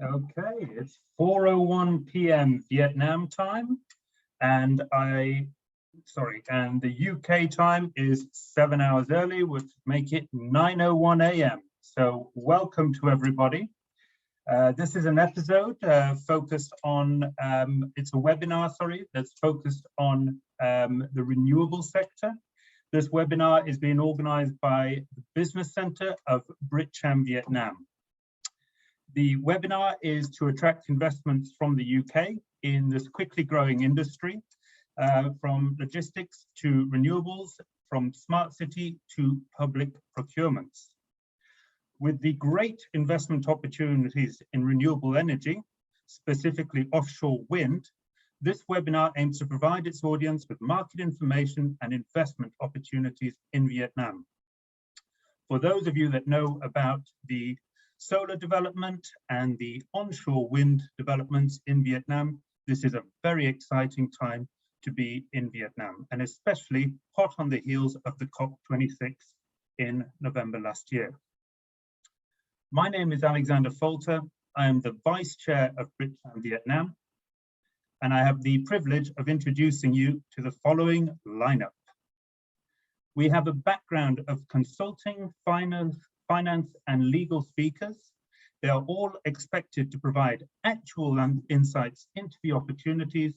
Okay, it's 4:01 p.m. Vietnam time, and the UK time is 7 hours early, which make it 9:01 a.m. So welcome to everybody. This is an episode focused on, it's a webinar, that's focused on the renewable sector. This webinar is being organized by the Business Center of BritCham Vietnam. The webinar is to attract investments from the UK in this quickly growing industry, from logistics to renewables, from smart city to public procurements. With the great investment opportunities in renewable energy, specifically offshore wind, this webinar aims to provide its audience with market information and investment opportunities in Vietnam. For those of you that know about the solar development and the onshore wind developments in Vietnam, this is a very exciting time to be in Vietnam, and especially hot on the heels of the COP26 in November last year. My name is Alexander Folter. I am the Vice Chair of BritCham Vietnam, and I have the privilege of introducing you to the following lineup. We have a background of consulting, finance and legal speakers. They are all expected to provide actual insights into the opportunities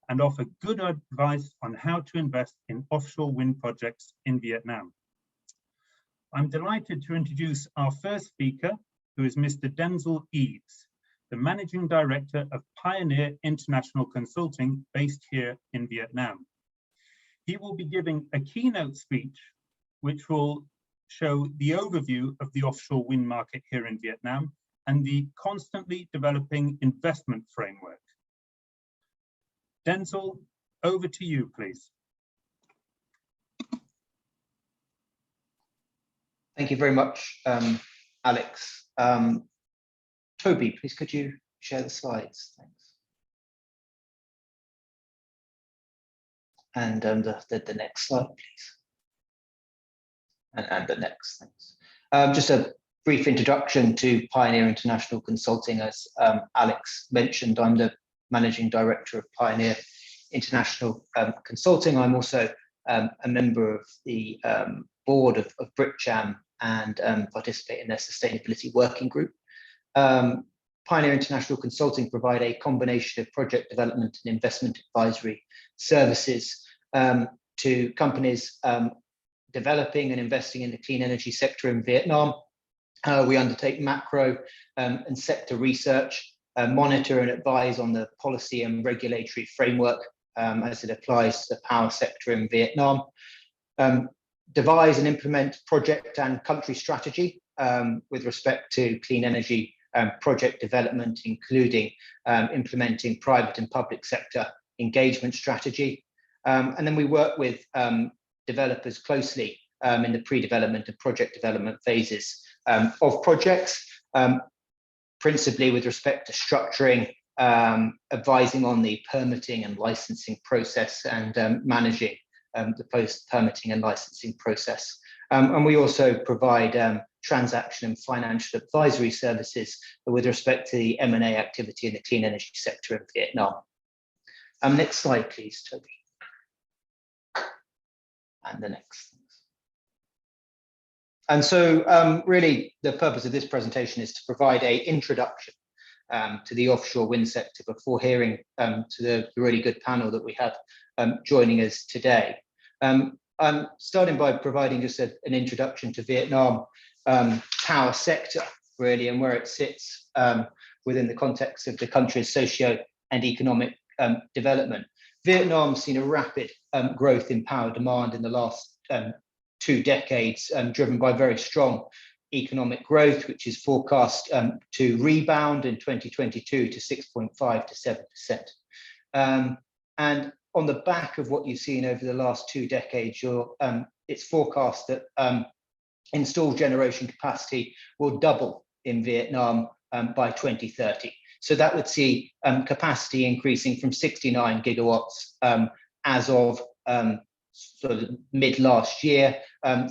and offer good advice on how to invest in offshore wind projects in Vietnam. I'm delighted to introduce our first speaker, who is Mr. Denzel Eaves, the Managing Director of Pioneer International Consulting based here in Vietnam. He will be giving a keynote speech, which will show the overview of the offshore wind market here in Vietnam and the constantly developing investment framework. Denzel, over to you, please. Thank you very much, Alex. Toby, please could you share the slides? Thanks. And the next slide, please. And the next, thanks. Just a brief introduction to Pioneer International Consulting. As Alex mentioned, I'm the Managing Director of Pioneer International Consulting. I'm also a member of the board of BritCham and participate in their sustainability working group. Pioneer International Consulting provide a combination of project development and investment advisory services to companies developing and investing in the clean energy sector in Vietnam. We undertake macro and sector research, monitor and advise on the policy and regulatory framework as it applies to the power sector in Vietnam, devise and implement project and country strategy with respect to clean energy project development, including implementing private and public sector engagement strategy. And then we work with developers closely in the pre-development and project development phases of projects, principally with respect to structuring, advising on the permitting and licensing process, and managing the post-permitting and licensing process. And we also provide transaction and financial advisory services with respect to the M&A activity in the clean energy sector in Vietnam. Next slide, please, Toby. And the next. And so really the purpose of this presentation is to provide an introduction to the offshore wind sector before hearing to the really good panel that we have joining us today. I'm starting by providing just an introduction to Vietnam power sector, really, and where it sits within the context of the country's socio and economic development. Vietnam's seen a rapid growth in power demand in the last 2 decades, driven by very strong economic growth, which is forecast to rebound in 2022 to 6.5 to 7%. And on the back of what you've seen over the last 2 decades, it's forecast that installed generation capacity will double in Vietnam by 2030. So that would see capacity increasing from 69 gigawatts as of sort of mid last year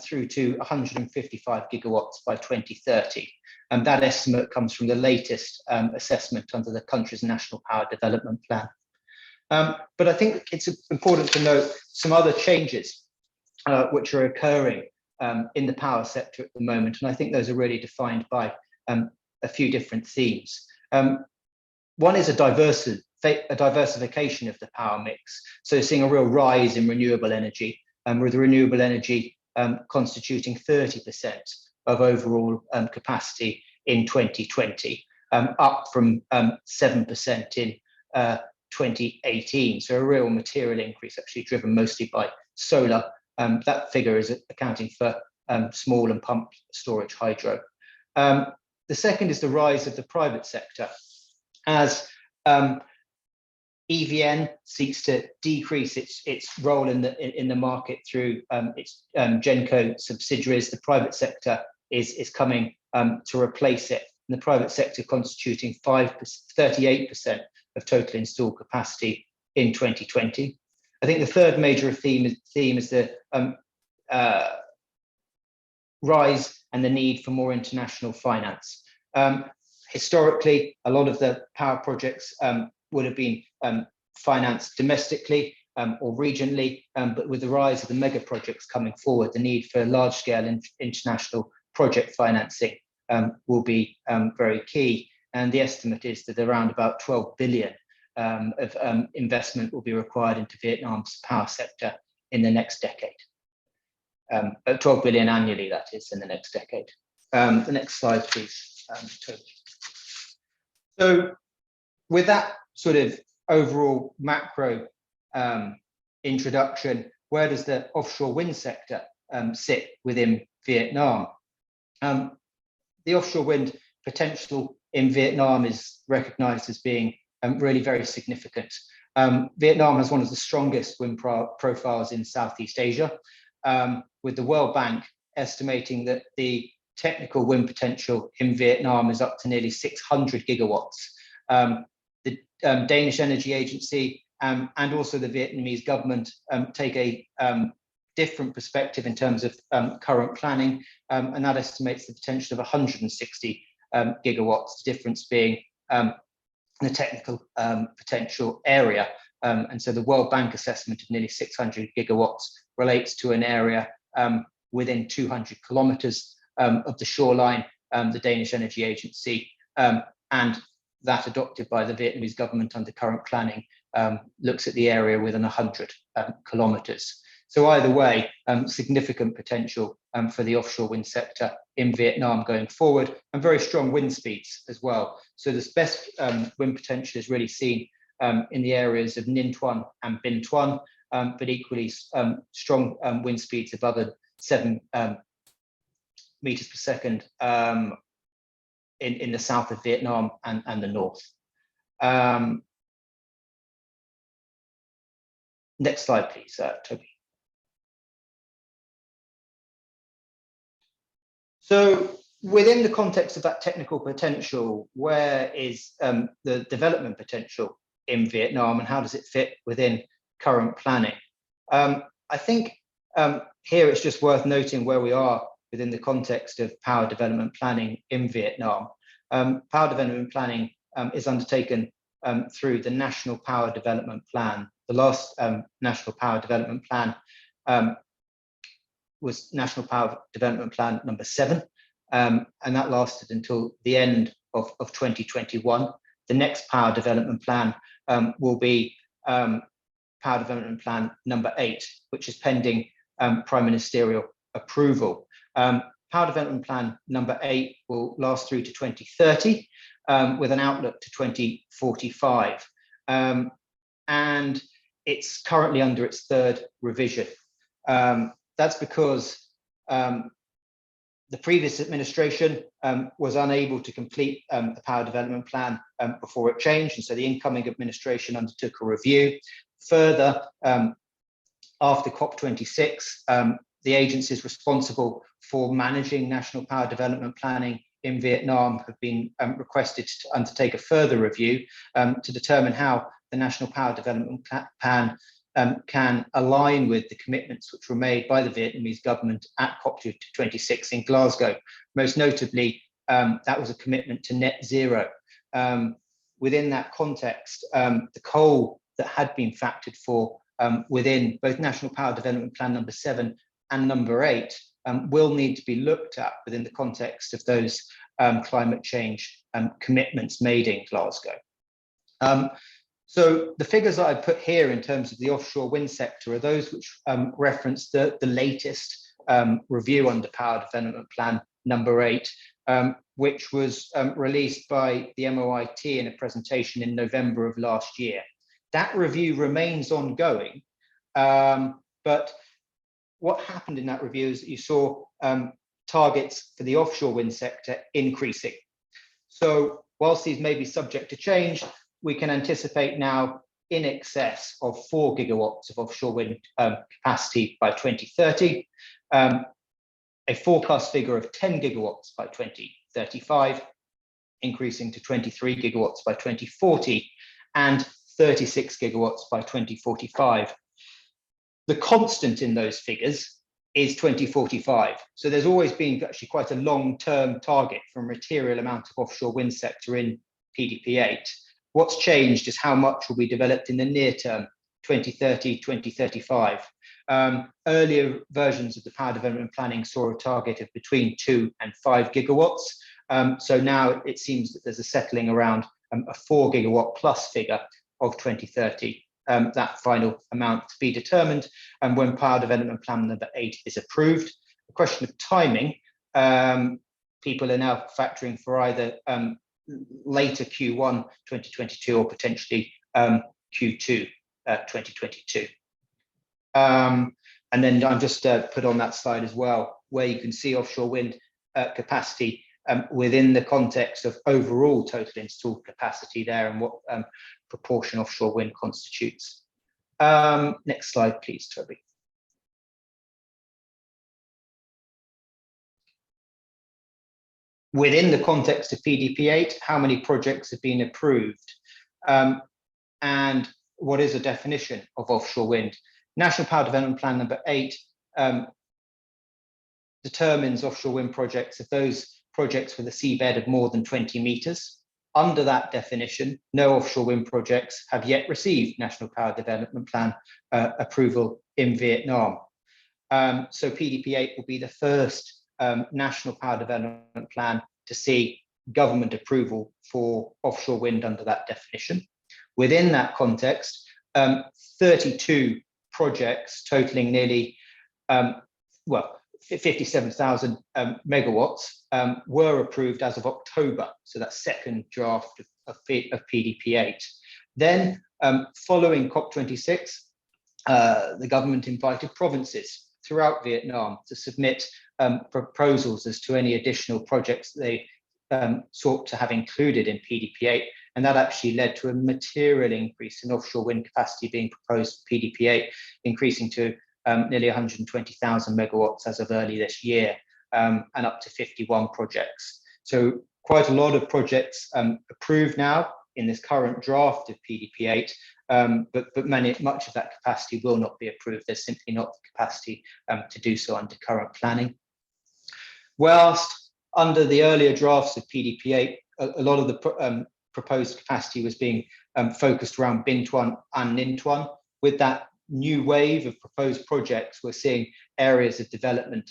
through to 155 gigawatts by 2030. And that estimate comes from the latest assessment under the country's National Power Development Plan. But I think it's important to note some other changes which are occurring in the power sector at the moment. And I think those are really defined by a few different themes. One is a diversification of the power mix. So seeing a real rise in renewable energy, with renewable energy constituting 30% of overall capacity in 2020, up from 7% in 2018. So a real material increase, actually driven mostly by solar. That figure is accounting for small and pumped storage hydro. The second is the rise of the private sector as EVN seeks to decrease its role in the market through its Genco subsidiaries. The private sector is coming to replace it, and the private sector constituting 38% of total installed capacity in 2020. I think the third major theme is the rise and the need for more international finance. Historically, a lot of the power projects would have been financed domestically or regionally, but with the rise of the mega projects coming forward, the need for large-scale international project financing will be very key. And the estimate is that around about 12 billion of investment will be required into Vietnam's power sector in the next decade. 12 billion annually, that is, in the next decade. The next slide, please, Toby. So with that sort of overall macro introduction, where does the offshore wind sector sit within Vietnam? The offshore wind potential in Vietnam is recognized as being really very significant. Vietnam has one of the strongest wind profiles in Southeast Asia, with the World Bank estimating that the technical wind potential in Vietnam is up to nearly 600 gigawatts. The Danish Energy Agency and also the Vietnamese government take a different perspective in terms of current planning, and that estimates the potential of 160 gigawatts, the difference being the technical potential area. And so the World Bank assessment of nearly 600 gigawatts relates to an area within 200 kilometers of the shoreline, the Danish Energy Agency, and that adopted by the Vietnamese government under current planning looks at the area within 100 kilometers. So either way, significant potential for the offshore wind sector in Vietnam going forward, and very strong wind speeds as well. So the best wind potential is really seen in the areas of Ninh Thuan and Binh Thuan, but equally strong wind speeds above 7 meters per second in the south of Vietnam and the north. Next slide, please, Toby. So within the context of that technical potential, where is the development potential in Vietnam, and how does it fit within current planning? I think here it's just worth noting where we are within the context of power development planning in Vietnam. Power development planning is undertaken through the National Power Development Plan. The last National Power Development Plan was National Power Development Plan number 7, and that lasted until the end of 2021. The next Power Development Plan will be Power Development Plan number 8, which is pending Prime Ministerial approval. Power Development Plan number 8 will last through to 2030, with an outlook to 2045. And it's currently under its 3rd revision. That's because the previous administration was unable to complete the Power Development Plan before it changed, and so the incoming administration undertook a review. Further, after COP26, the agencies responsible for managing national power development planning in Vietnam have been requested to undertake a further review to determine how the National Power Development Plan can align with the commitments which were made by the Vietnamese government at COP26 in Glasgow. Most notably, that was a commitment to net zero. Within that context, the coal that had been factored for within both National Power Development Plan number 7 and number 8 will need to be looked at within the context of those climate change commitments made in Glasgow. So the figures that I put here in terms of the offshore wind sector are those which reference the latest review under Power Development Plan number 8, which was released by the MOIT in a presentation in November of last year. That review remains ongoing, but what happened in that review is that you saw targets for the offshore wind sector increasing. So whilst these may be subject to change, we can anticipate now in excess of 4 gigawatts of offshore wind capacity by 2030, a forecast figure of 10 gigawatts by 2035, increasing to 23 gigawatts by 2040, and 36 gigawatts by 2045. The constant in those figures is 2045. So there's always been actually quite a long-term target for a material amount of offshore wind sector in PDP8. What's changed is how much will be developed in the near term, 2030, 2035. Earlier versions of the power development planning saw a target of between 2 and 5 gigawatts. So now it seems that there's a settling around a 4 gigawatt plus figure of 2030. That final amount to be determined, and when Power Development Plan number 8 is approved. A question of timing, people are now factoring for either later Q1 2022 or potentially Q2 2022. And then I'm just put on that slide as well, where you can see offshore wind capacity within the context of overall total installed capacity there and what proportion offshore wind constitutes. Next slide, please, Toby. Within the context of PDP8, how many projects have been approved? And what is a definition of offshore wind? National Power Development Plan number 8 determines offshore wind projects of those projects with a seabed of more than 20 meters. Under that definition, no offshore wind projects have yet received National Power Development Plan approval in Vietnam. So PDP8 will be the first National Power Development Plan to see government approval for offshore wind under that definition. Within that context, 32 projects totaling nearly 57,000 megawatts were approved as of October. So that's second draft of PDP8. Then following COP26, the government invited provinces throughout Vietnam to submit proposals as to any additional projects they sought to have included in PDP8. And that actually led to a material increase in offshore wind capacity being proposed for PDP8, increasing to nearly 120,000 megawatts as of early this year, and up to 51 projects. So quite a lot of projects approved now in this current draft of PDP8, but much of that capacity will not be approved. There's simply not the capacity to do so under current planning. Whilst under the earlier drafts of PDP8, a lot of the proposed capacity was being focused around Binh Thuan and Ninh Thuan. With that new wave of proposed projects, we're seeing areas of development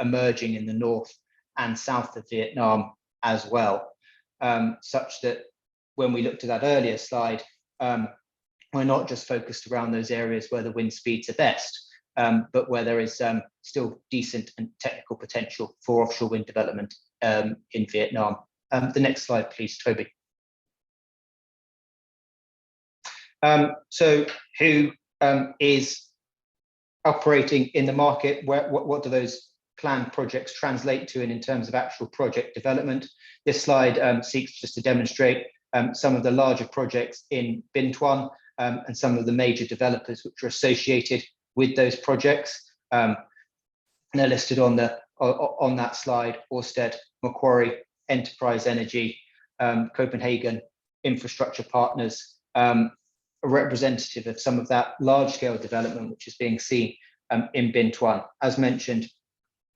emerging in the north and south of Vietnam as well, such that when we looked at that earlier slide, we're not just focused around those areas where the wind speeds are best, but where there is still decent and technical potential for offshore wind development in Vietnam. The next slide, please, Toby. So who is operating in the market? What do those planned projects translate to in terms of actual project development? This slide seeks just to demonstrate some of the larger projects in Binh Thuan and some of the major developers which are associated with those projects. And they're listed on that slide: Ørsted, Macquarie, Enterprise Energy, Copenhagen Infrastructure Partners, a representative of some of that large-scale development which is being seen in BINT1. As mentioned,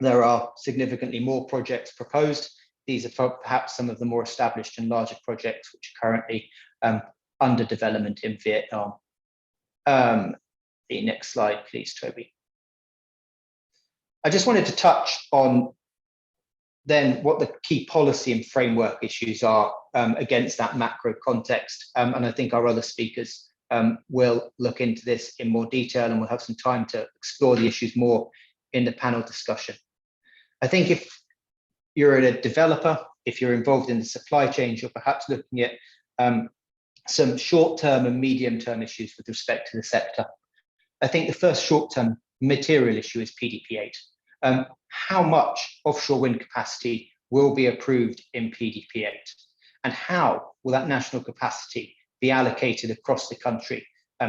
there are significantly more projects proposed. These are perhaps some of the more established and larger projects which are currently under development in Vietnam. The next slide, please, Toby. I just wanted to touch on then what the key policy and framework issues are against that macro context. And I think our other speakers will look into this in more detail, and we'll have some time to explore the issues more in the panel discussion. I think if you're a developer, if you're involved in the supply chain, you're perhaps looking at some short-term and medium-term issues with respect to the sector. I think the first short-term material issue is PDP8. How much offshore wind capacity will be approved in PDP8? And how will that national capacity be allocated across the country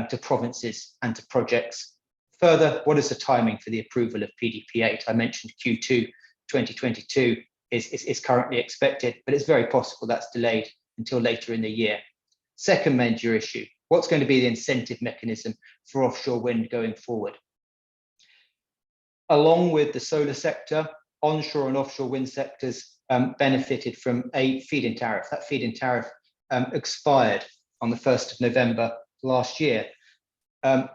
to provinces and to projects? Further, what is the timing for the approval of PDP8? I mentioned Q2 2022 is currently expected, but it's very possible that's delayed until later in the year. Second major issue, what's going to be the incentive mechanism for offshore wind going forward? Along with the solar sector, onshore and offshore wind sectors benefited from a feed-in tariff. That feed-in tariff expired on the 1st of November last year.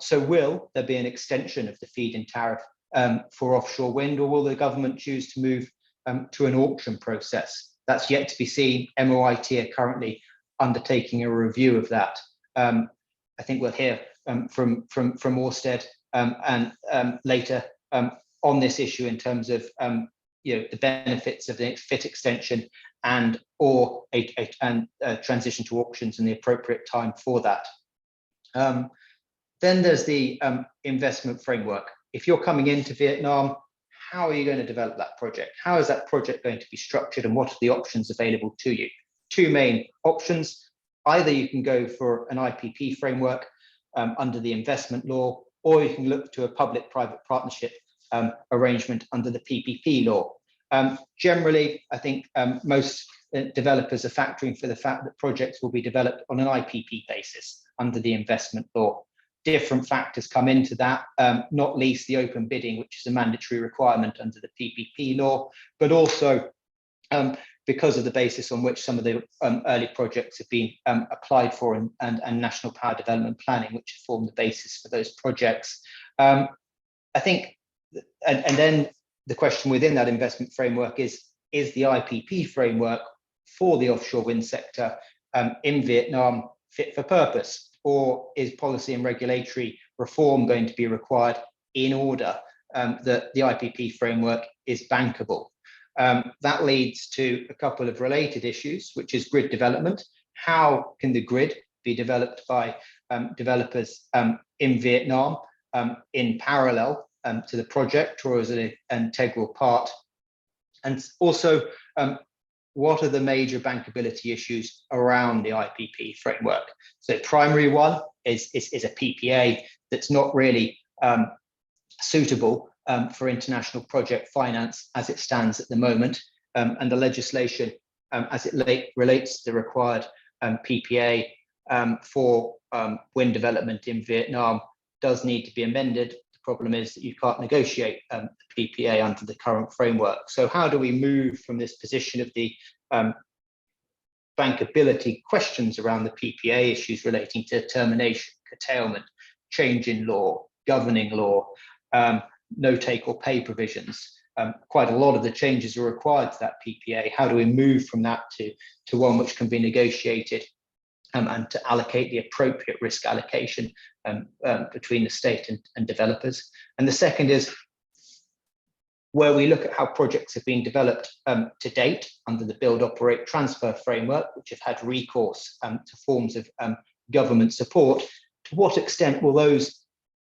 So will there be an extension of the feed-in tariff for offshore wind, or will the government choose to move to an auction process? That's yet to be seen. MOIT are currently undertaking a review of that. I think we'll hear from Ørsted and later on this issue in terms of the benefits of the FIT extension and or a transition to auctions and the appropriate time for that. Then there's the investment framework. If you're coming into Vietnam, how are you going to develop that project? How is that project going to be structured, and what are the options available to you? Two main options. Either you can go for an IPP framework under the investment law, or you can look to a public-private partnership arrangement under the PPP law. Generally, I think most developers are factoring for the fact that projects will be developed on an IPP basis under the investment law. Different factors come into that, not least the open bidding, which is a mandatory requirement under the PPP law, but also because of the basis on which some of the early projects have been applied for and national power development planning, which form the basis for those projects. I think, and then the question within that investment framework is the IPP framework for the offshore wind sector in Vietnam fit for purpose? Or is policy and regulatory reform going to be required in order that the IPP framework is bankable? That leads to a couple of related issues, which is grid development. How can the grid be developed by developers in Vietnam in parallel to the project, or as an integral part? And also, what are the major bankability issues around the IPP framework? So primary one is a PPA that's not really suitable for international project finance as it stands at the moment. And the legislation as it relates to the required PPA for wind development in Vietnam does need to be amended. The problem is that you can't negotiate the PPA under the current framework. So how do we move from this position of the bankability questions around the PPA issues relating to termination, curtailment, change in law, governing law, no take or pay provisions? Quite a lot of the changes are required to that PPA. How do we move from that to one which can be negotiated and to allocate the appropriate risk allocation between the state and developers? And the second is where we look at how projects have been developed to date under the Build, Operate, Transfer framework, which have had recourse to forms of government support. To what extent will those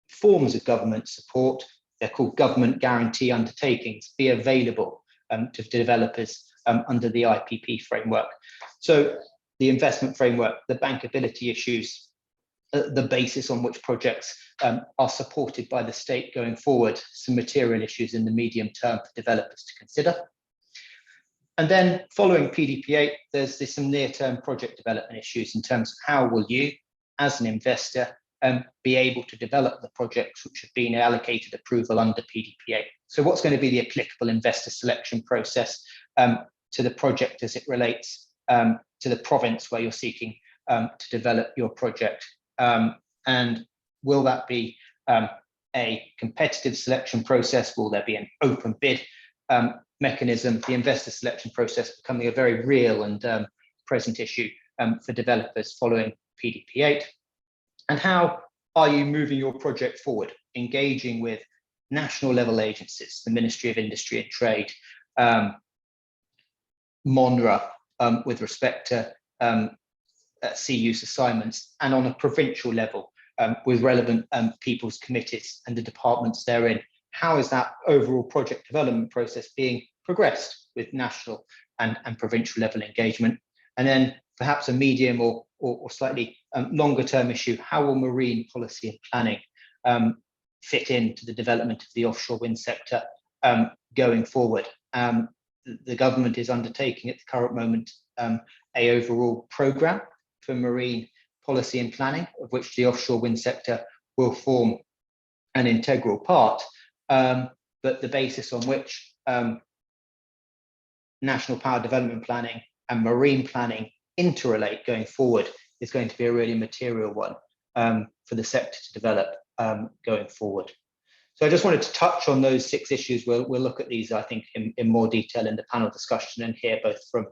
forms of government support, they're called government guarantee undertakings, be available to developers under the IPP framework? So the investment framework, the bankability issues, the basis on which projects are supported by the state going forward, some material issues in the medium term for developers to consider. And then following PDP8, there's some near-term project development issues in terms of how will you, as an investor, be able to develop the projects which have been allocated approval under PDP.5. So what's going to be the applicable investor selection process to the project as it relates to the province where you're seeking to develop your project? And will that be a competitive selection process? Will there be an open bid mechanism? The investor selection process becoming a very real and present issue for developers following PDP.5. And how are you moving your project forward, engaging with national level agencies, the Ministry of Industry and Trade, MONRA, with respect to sea use assignments, and on a provincial level with relevant people's committees and the departments therein? How is that overall project development process being progressed with national and provincial level engagement? And then perhaps a medium or slightly longer term issue, how will marine policy and planning fit into the development of the offshore wind sector going forward? The government is undertaking at the current moment a overall programme for marine policy and planning, of which the offshore wind sector will form an integral part, but the basis on which national power development planning and marine planning interrelate going forward is going to be a really material one for the sector to develop going forward. So I just wanted to touch on those 6 issues. We'll look at these, I think, in more detail in the panel discussion, and hear both from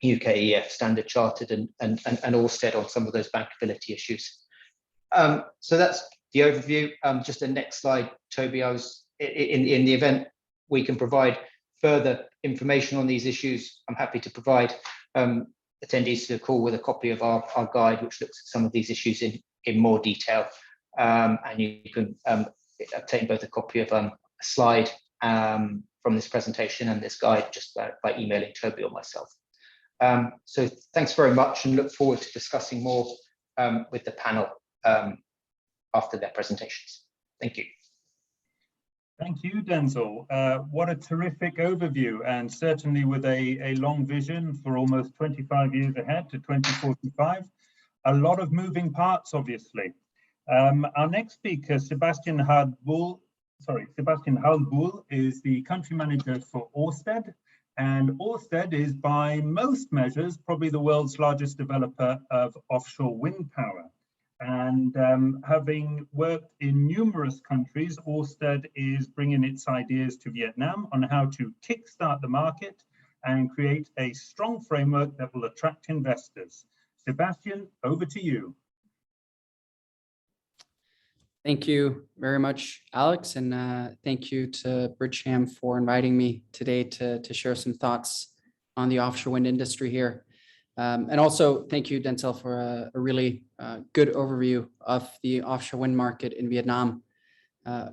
UKEF, Standard Chartered, and Ørsted on some of those bankability issues. So that's the overview. Just the next slide, Toby. I was in the event we can provide further information on these issues, I'm happy to provide attendees to the call with a copy of our guide, which looks at some of these issues in more detail. And you can obtain both a copy of a slide from this presentation and this guide just by emailing Toby or myself. So thanks very much, and look forward to discussing more with the panel after their presentations. Thank you. Thank you, Denzel. What a terrific overview, and certainly with a long vision for almost 25 years ahead to 2045. A lot of moving parts, obviously. Our next speaker, Sebastian Hardbull, is the country manager for Ørsted, and Ørsted is by most measures probably the world's largest developer of offshore wind power. And having worked in numerous countries, Ørsted is bringing its ideas to Vietnam on how to kickstart the market and create a strong framework that will attract investors. Sebastian, over to you. Thank you very much, Alex, and thank you to BritCham for inviting me today to share some thoughts on the offshore wind industry here. And also thank you, Denzel, for a really good overview of the offshore wind market in Vietnam.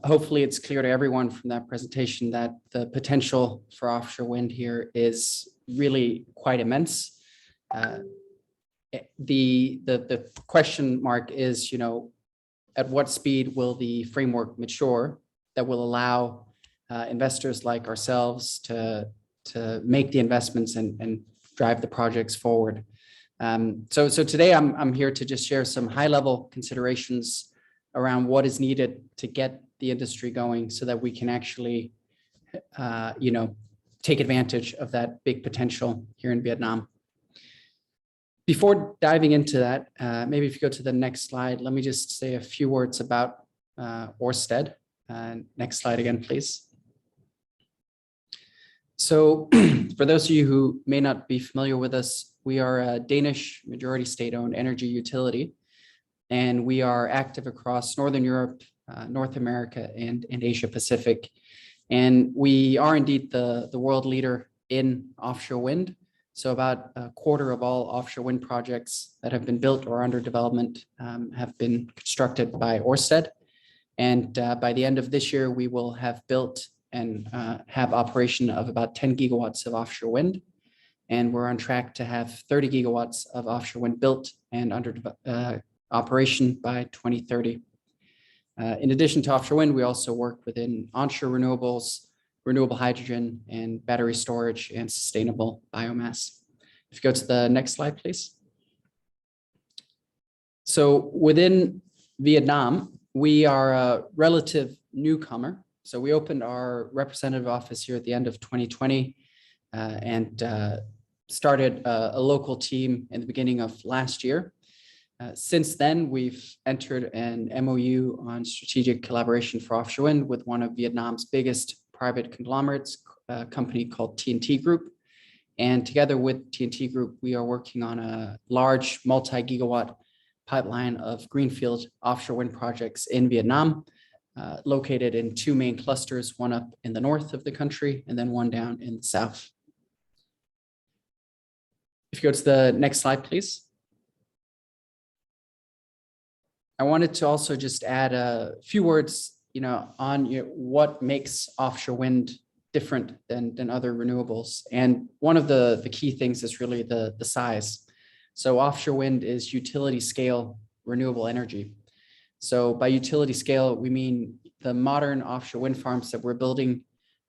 Hopefully it's clear to everyone from that presentation that the potential for offshore wind here is really quite immense. The question mark is, at what speed will the framework mature that will allow investors like ourselves to make the investments and drive the projects forward. So today I'm here to just share some high-level considerations around what is needed to get the industry going so that we can actually, take advantage of that big potential here in Vietnam. Before diving into that, maybe if you go to the next slide, let me just say a few words about Ørsted. Next slide again, please. So for those of you who may not be familiar with us, we are a Danish majority state-owned energy utility, and we are active across Northern Europe, North America, and Asia Pacific. And we are indeed the world leader in offshore wind. So about a quarter of all offshore wind projects that have been built or under development have been constructed by Ørsted. And by the end of this year, we will have built and have operation of about 10 gigawatts of offshore wind. And we're on track to have 30 gigawatts of offshore wind built and under operation by 2030. In addition to offshore wind, we also work within onshore renewables, renewable hydrogen, and battery storage and sustainable biomass. If you go to the next slide, please. So within Vietnam, we are a relative newcomer. So we opened our representative office here at the end of 2020 and started a local team in the beginning of last year. Since then, we've entered an MOU on strategic collaboration for offshore wind with one of Vietnam's biggest private conglomerates, a company called TNT Group. And together with TNT Group, we are working on a large multi-gigawatt pipeline of greenfield offshore wind projects in Vietnam, located in two main clusters, one up in the north of the country and then one down in the south. If you go to the next slide, please. I wanted to also just add a few words, on what makes offshore wind different than other renewables. And one of the key things is really the size. So offshore wind is utility scale renewable energy. So by utility scale, we mean the modern offshore wind farms that we're building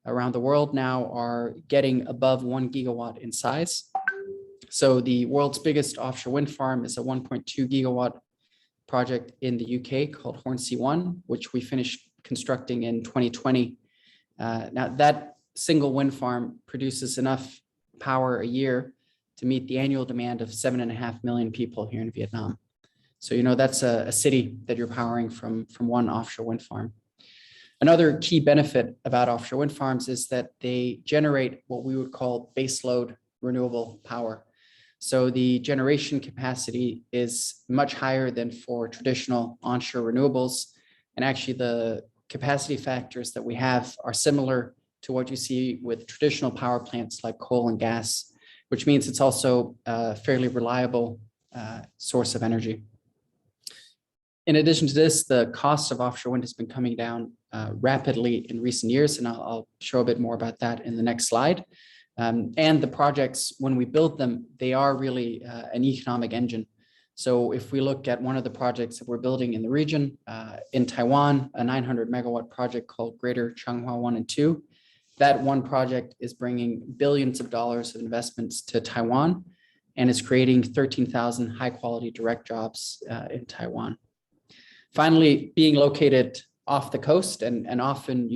around the world now are getting above 1 gigawatt in size. So the world's biggest offshore wind farm is a 1.2 gigawatt project in the UK called Hornsea 1, which we finished constructing in 2020. Now that single wind farm produces enough power a year to meet the annual demand of 7.5 million people here in Vietnam. So, that's a city that you're powering from one offshore wind farm. Another key benefit about offshore wind farms is that they generate what we would call baseload renewable power. So the generation capacity is much higher than for traditional onshore renewables. And actually the capacity factors that we have are similar to what you see with traditional power plants like coal and gas, which means it's also a fairly reliable source of energy. In addition to this, the cost of offshore wind has been coming down rapidly in recent years, and I'll show a bit more about that in the next slide. And the projects, when we build them, they are really an economic engine. So if we look at one of the projects that we're building in the region, in Taiwan, a 900 megawatt project called Greater Changhua 1 and 2, that one project is bringing billions of dollars of investments to Taiwan and is creating 13,000 high quality direct jobs in Taiwan. Finally, being located off the coast and often,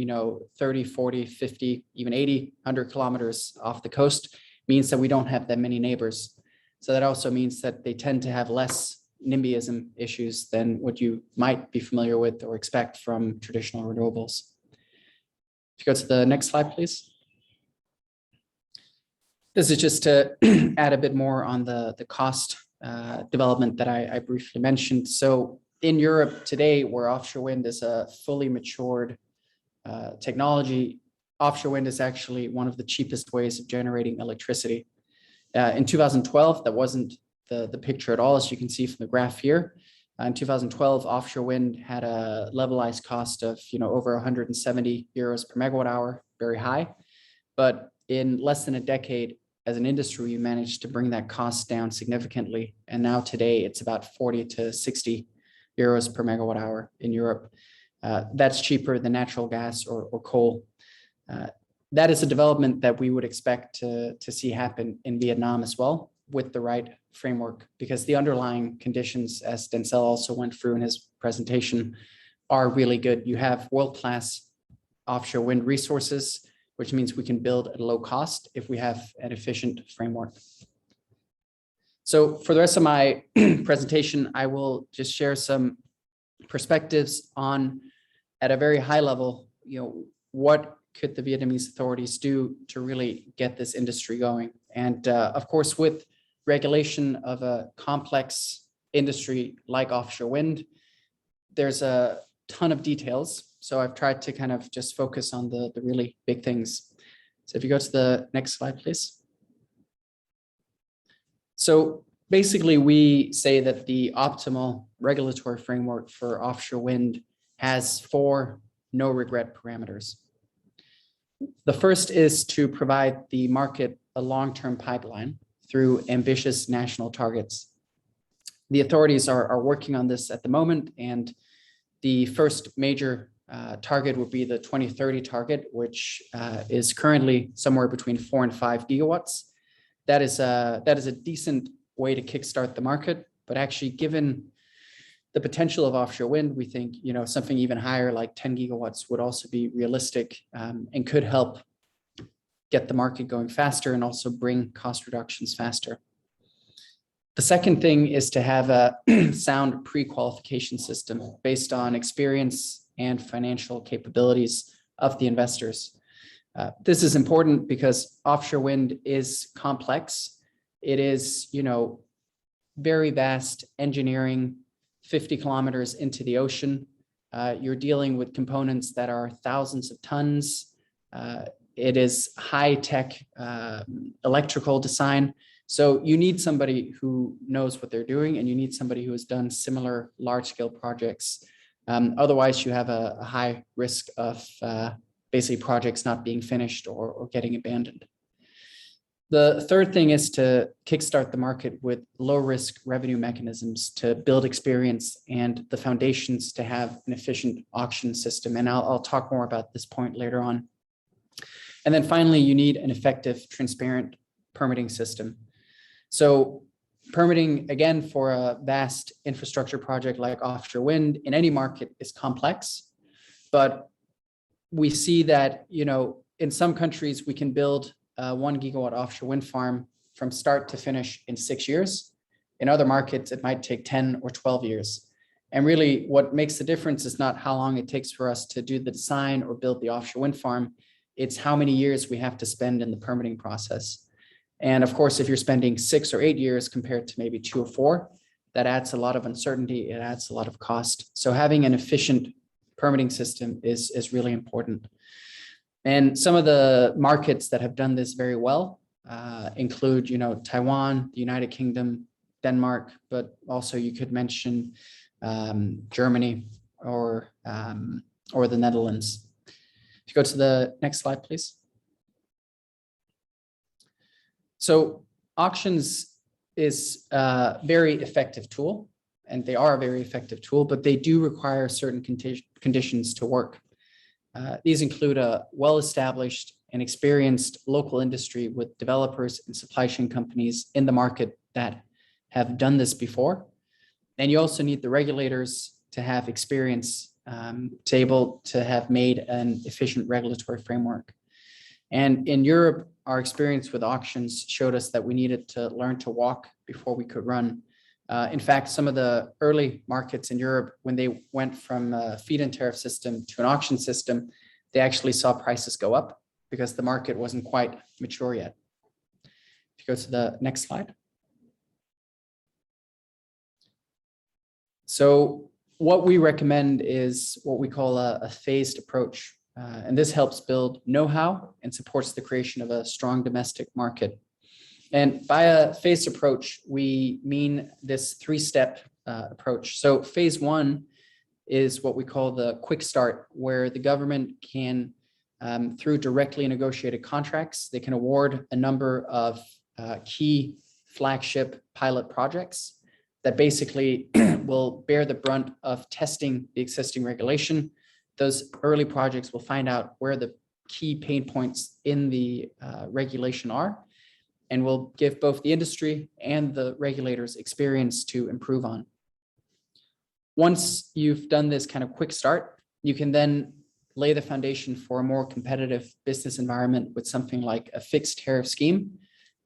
30, 40, 50, even 80, 100 kilometers off the coast means that we don't have that many neighbors. So that also means that they tend to have less NIMBYism issues than what you might be familiar with or expect from traditional renewables. If you go to the next slide, please. This is just to add a bit more on the cost development that I briefly mentioned. So in Europe today, where offshore wind is a fully matured technology, offshore wind is actually one of the cheapest ways of generating electricity. In 2012, that wasn't the picture at all, as you can see from the graph here. In 2012, offshore wind had a levelized cost of over 170 euros per megawatt hour, very high. But in less than a decade, as an industry, we managed to bring that cost down significantly. And now today, it's about 40 to 60 euros per megawatt hour in Europe. That's cheaper than natural gas or coal. That is a development that we would expect to see happen in Vietnam as well, with the right framework, because the underlying conditions, as Denzel also went through in his presentation, are really good. You have world-class offshore wind resources, which means we can build at a low cost if we have an efficient framework. So for the rest of my presentation, I will just share some perspectives on, at a very high level, what could the Vietnamese authorities do to really get this industry going? And of course, with regulation of a complex industry like offshore wind, there's a ton of details. So I've tried to kind of just focus on the really big things. So if you go to the next slide, please. So basically, we say that the optimal regulatory framework for offshore wind has 4 no regret parameters. The first is to provide the market a long-term pipeline through ambitious national targets. The authorities are working on this at the moment, and the first major target would be the 2030 target, which is currently somewhere between 4 and 5 gigawatts. That is a decent way to kickstart the market, but actually, given the potential of offshore wind, we think, something even higher like 10 gigawatts would also be realistic and could help get the market going faster and also bring cost reductions faster. The second thing is to have a sound pre-qualification system based on experience and financial capabilities of the investors. This is important because offshore wind is complex. It is, very vast engineering, 50 kilometers into the ocean. You're dealing with components that are thousands of tons. It is high-tech electrical design. So you need somebody who knows what they're doing, and you need somebody who has done similar large-scale projects. Otherwise, you have a high risk of basically projects not being finished or getting abandoned. The third thing is to kickstart the market with low-risk revenue mechanisms to build experience and the foundations to have an efficient auction system. And I'll talk more about this point later on. And then finally, you need an effective, transparent permitting system. So permitting, again, for a vast infrastructure project like offshore wind in any market is complex, but we see that, in some countries we can build a 1 gigawatt offshore wind farm from start to finish in 6 years. In other markets, it might take 10 or 12 years. And really what makes the difference is not how long it takes for us to do the design or build the offshore wind farm. It's how many years we have to spend in the permitting process. And of course, if you're spending 6 or 8 years compared to maybe 2 or 4, that adds a lot of uncertainty. It adds a lot of cost. So having an efficient permitting system is really important. And some of the markets that have done this very well include, Taiwan, the United Kingdom, Denmark, but also you could mention Germany or the Netherlands. If you go to the next slide, please. So auctions is a very effective tool, and they are a very effective tool, but they do require certain conditions to work. These include a well-established and experienced local industry with developers and supply chain companies in the market that have done this before. And you also need the regulators to have experience to able to have made an efficient regulatory framework. And in Europe, our experience with auctions showed us that we needed to learn to walk before we could run. In fact, some of the early markets in Europe, when they went from a feed-in tariff system to an auction system, they actually saw prices go up because the market wasn't quite mature yet. If you go to the next slide. So what we recommend is what we call a phased approach. And this helps build know-how and supports the creation of a strong domestic market. And by a phased approach, we mean this three-step approach. So phase one is what we call the quick start, where the government can, through directly negotiated contracts, they can award a number of key flagship pilot projects that basically will bear the brunt of testing the existing regulation. Those early projects will find out where the key pain points in the regulation are, and will give both the industry and the regulators experience to improve on. Once you've done this kind of quick start, you can then lay the foundation for a more competitive business environment with something like a fixed tariff scheme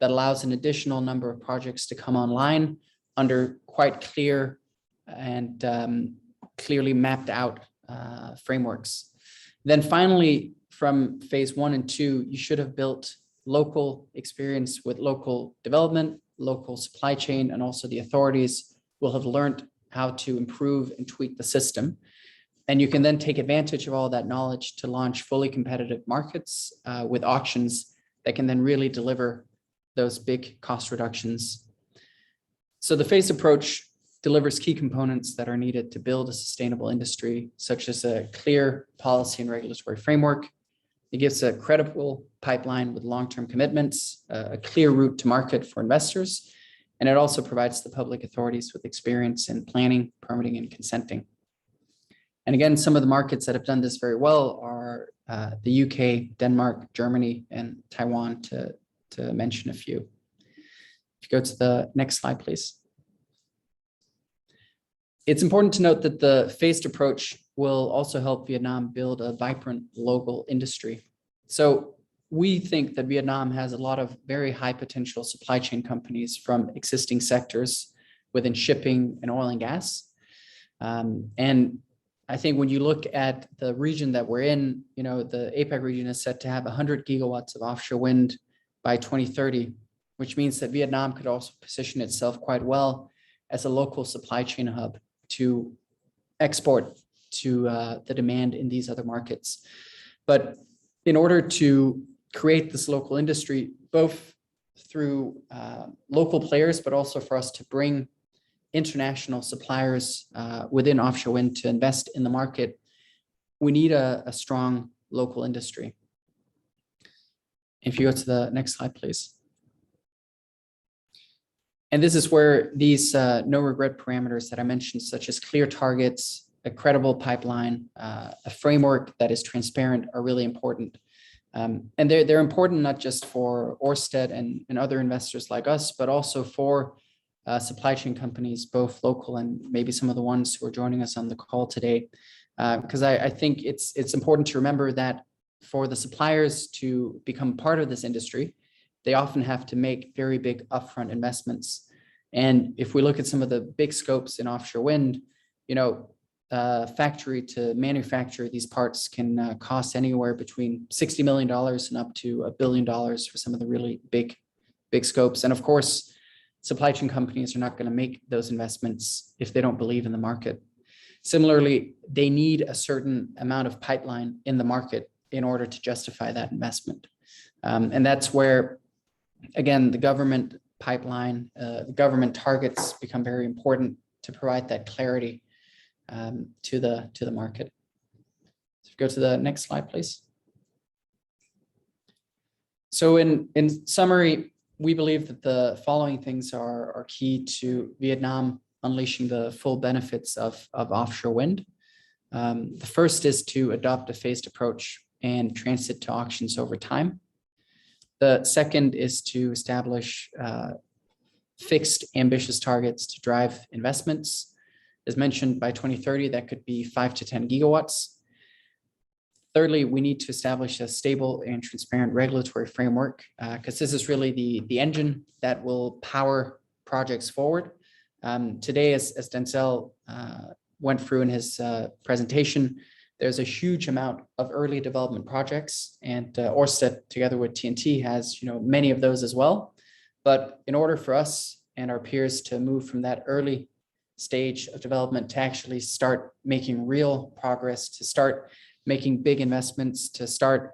that allows an additional number of projects to come online under quite clear and clearly mapped out frameworks. Then finally, from phase 1 and 2, you should have built local experience with local development, local supply chain, and also the authorities will have learned how to improve and tweak the system. And you can then take advantage of all that knowledge to launch fully competitive markets with auctions that can then really deliver those big cost reductions. So the phased approach delivers key components that are needed to build a sustainable industry, such as a clear policy and regulatory framework. It gives a credible pipeline with long-term commitments, a clear route to market for investors, and it also provides the public authorities with experience in planning, permitting, and consenting. And again, some of the markets that have done this very well are the UK, Denmark, Germany, and Taiwan, to mention a few. If you go to the next slide, please. It's important to note that the phased approach will also help Vietnam build a vibrant local industry. So we think that Vietnam has a lot of very high potential supply chain companies from existing sectors within shipping and oil and gas. And I think when you look at the region that we're in, you know, the APEC region is set to have 100 gigawatts of offshore wind by 2030, which means that Vietnam could also position itself quite well as a local supply chain hub to export to the demand in these other markets. But in order to create this local industry, both through local players, but also for us to bring international suppliers within offshore wind to invest in the market, we need a strong local industry. If you go to the next slide, please. And this is where these no regret parameters that I mentioned, such as clear targets, a credible pipeline, a framework that is transparent, are really important. And they're important not just for Ørsted and other investors like us, but also for supply chain companies, both local and maybe some of the ones who are joining us on the call today. Because I think it's important to remember that for the suppliers to become part of this industry, they often have to make very big upfront investments. And if we look at some of the big scopes in offshore wind, you know, factory to manufacture these parts can cost anywhere between $60 million and up to $1 billion for some of the really big scopes. And of course, supply chain companies are not going to make those investments if they don't believe in the market. Similarly, they need a certain amount of pipeline in the market in order to justify that investment. And that's where, again, the government pipeline, the government targets become very important to provide that clarity to the market. So go to the next slide, please. So in summary, we believe that the following things are key to Vietnam unleashing the full benefits of offshore wind. The first is to adopt a phased approach and transit to auctions over time. The second is to establish fixed ambitious targets to drive investments. As mentioned, by 2030, that could be 5 to 10 gigawatts. Thirdly, we need to establish a stable and transparent regulatory framework because this is really the engine that will power projects forward. Today, as Denzel went through in his presentation, there's a huge amount of early development projects, and Ørsted, together with TNT, has many of those as well. But in order for us and our peers to move from that early stage of development to actually start making real progress, to start making big investments, to start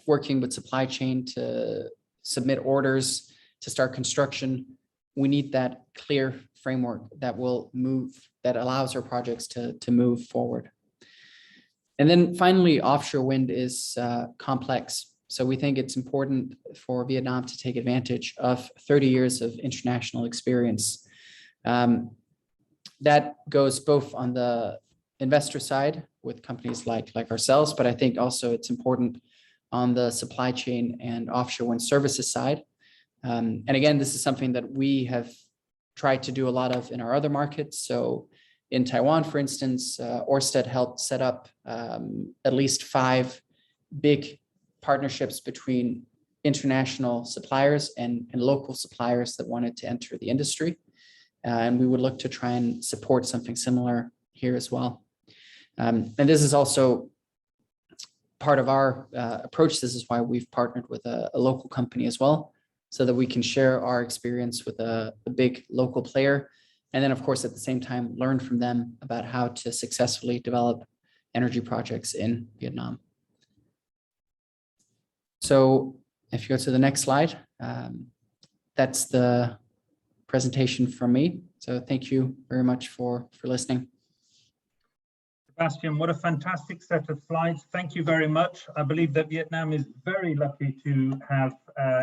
working with supply chain, to submit orders, to start construction, we need that clear framework that will move, that allows our projects to move forward. And then finally, offshore wind is complex. So we think it's important for Vietnam to take advantage of 30 years of international experience. That goes both on the investor side with companies like ourselves, but I think also it's important on the supply chain and offshore wind services side. And again, this is something that we have tried to do a lot of in our other markets. So in Taiwan, for instance, Ørsted helped set up at least 5 big partnerships between international suppliers and local suppliers that wanted to enter the industry. And we would look to try and support something similar here as well. And this is also part of our approach. This is why we've partnered with a local company as well, so that we can share our experience with a big local player. And then, of course, at the same time, learn from them about how to successfully develop energy projects in Vietnam. So if you go to the next slide, that's the presentation from me. So thank you very much for listening. Sebastian, what a fantastic set of slides. Thank you very much. I believe that Vietnam is very lucky to have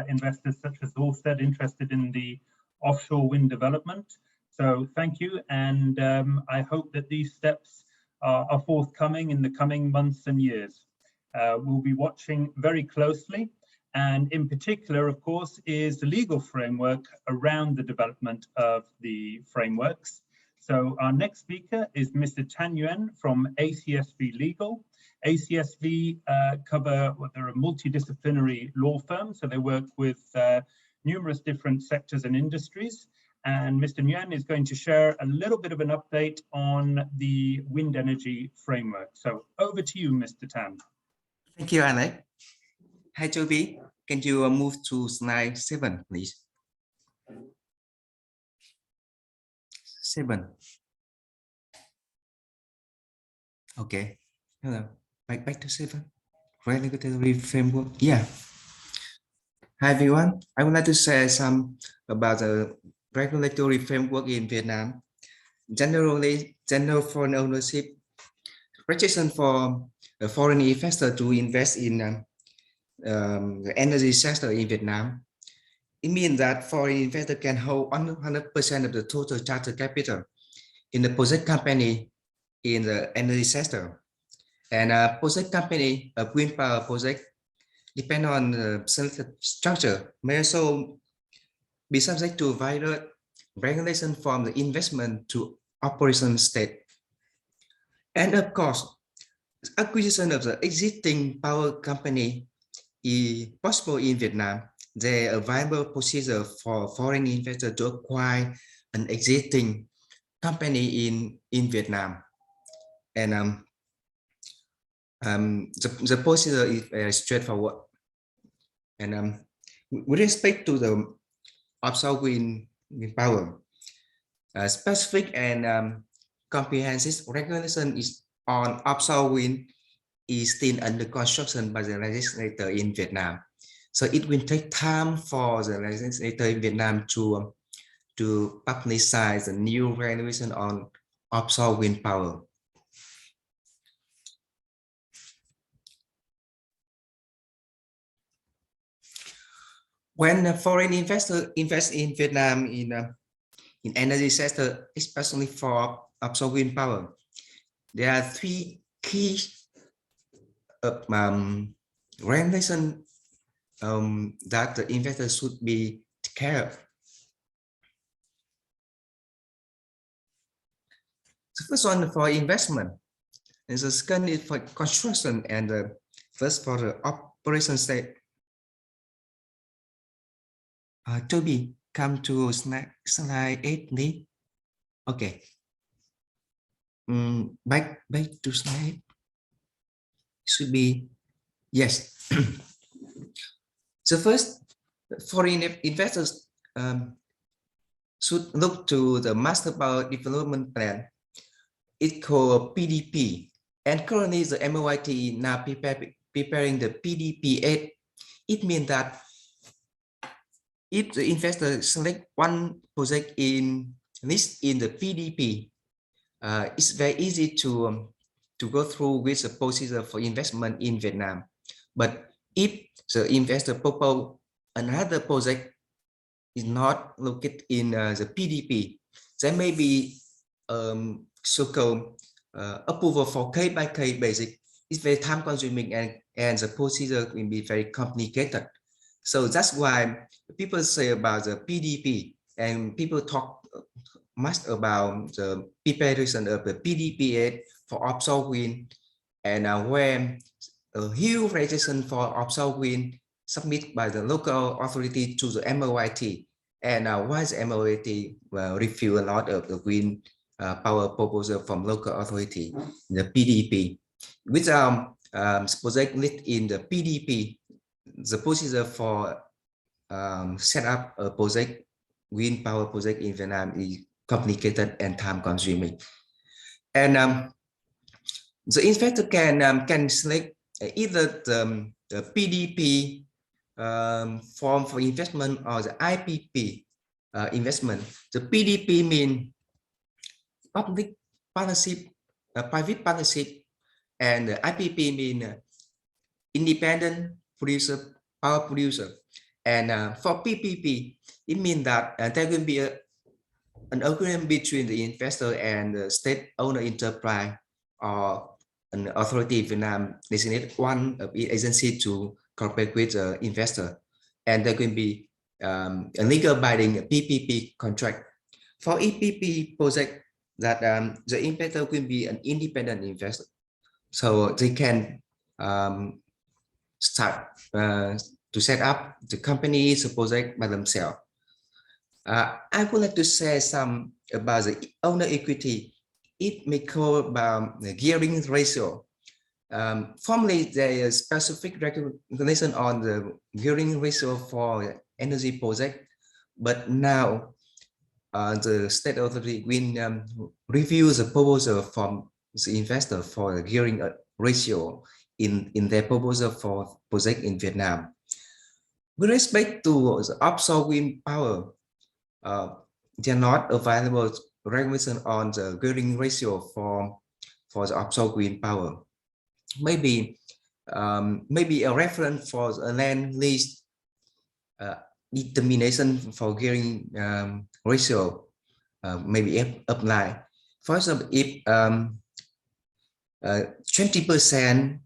investors such as Ørsted interested in the offshore wind development. So thank you. And I hope that these steps are forthcoming in the coming months and years. We'll be watching very closely. And in particular, of course, is the legal framework around the development of the frameworks. So our next speaker is Mr. Tan Yuan from ACSV Legal. ACSV they're a multidisciplinary law firm, so they work with numerous different sectors and industries. And Mr. Nguyen is going to share a little bit of an update on the wind energy framework. So over to you, Mr. Tan. Thank you, Alex. Hi, Joby. Can you move to slide 7, please? 7. Okay. Hello. Back to 7. Regulatory framework. Yeah. Hi, everyone. I would like to share some about the regulatory framework in Vietnam. Generally, general foreign ownership registration for a foreign investor to invest in the energy sector in Vietnam. It means that foreign investor can hold 100% of the total charter capital in the project company in the energy sector. And a project company, a wind power project, depend on the structure, may also be subject to various regulation from the investment to operation state. And of course, acquisition of the existing power company is possible in Vietnam. There are viable procedure for foreign investors to acquire an existing company in Vietnam. And the procedure is very straightforward. And with respect to the offshore wind power, specific and comprehensive regulation is on offshore wind is still under construction by the legislator in Vietnam. So it will take time for the legislator in Vietnam to publicize the new regulation on offshore wind power. When a foreign investor invests in Vietnam in energy sector, especially for offshore wind power, there are 3 key regulations that the investor should be care of. The first one for investment, and the second is for construction, and the first for the operation state. Toby, come to slide 8, please. Okay. Back to slide. Should be yes. So first, foreign investors should look to the Master Power Development Plan. It's called PDP, and currently the MOIT now preparing the PDP-8. It means that if the investor select one project in list in the PDP, it's very easy to go through with the procedure for investment in Vietnam. But if the investor propose another project is not located in the PDP, there may be so-called approval for case by case basis. It's very time consuming and the procedure will be very complicated. So that's why people say about the PDP, and people talk much about the preparation of the PDP-8 for offshore wind, and when a huge registration for offshore wind submitted by the local authority to the MOIT, and why the MOIT refuse a lot of the wind power proposal from local authority, the PDP. With project list in the PDP, the procedure for set up a project, wind power project in Vietnam is complicated and time consuming. And the investor can select either the PDP form for investment or the IPP investment. The PDP means public partnership, private partnership, and the IPP means independent producer, power producer. And for PPP, it means that there will be an agreement between the investor and the state owner enterprise or an authority in Vietnam designate one of its agency to cooperate with the investor, and there can be a legal binding PPP contract. For EPP project, that the investor will be an independent investor, so they can start to set up the company, the project by themselves. I would like to say some about the owner equity. It may call about the gearing ratio. Formerly, there is specific recognition on the gearing ratio for energy project, but now the state authority will review the proposal from the investor for the gearing ratio in their proposal for project in Vietnam. With respect to the offshore wind power, they are not available regulation on the gearing ratio for the offshore wind power. Maybe a reference for a land lease determination for gearing ratio maybe apply. For example, if 20%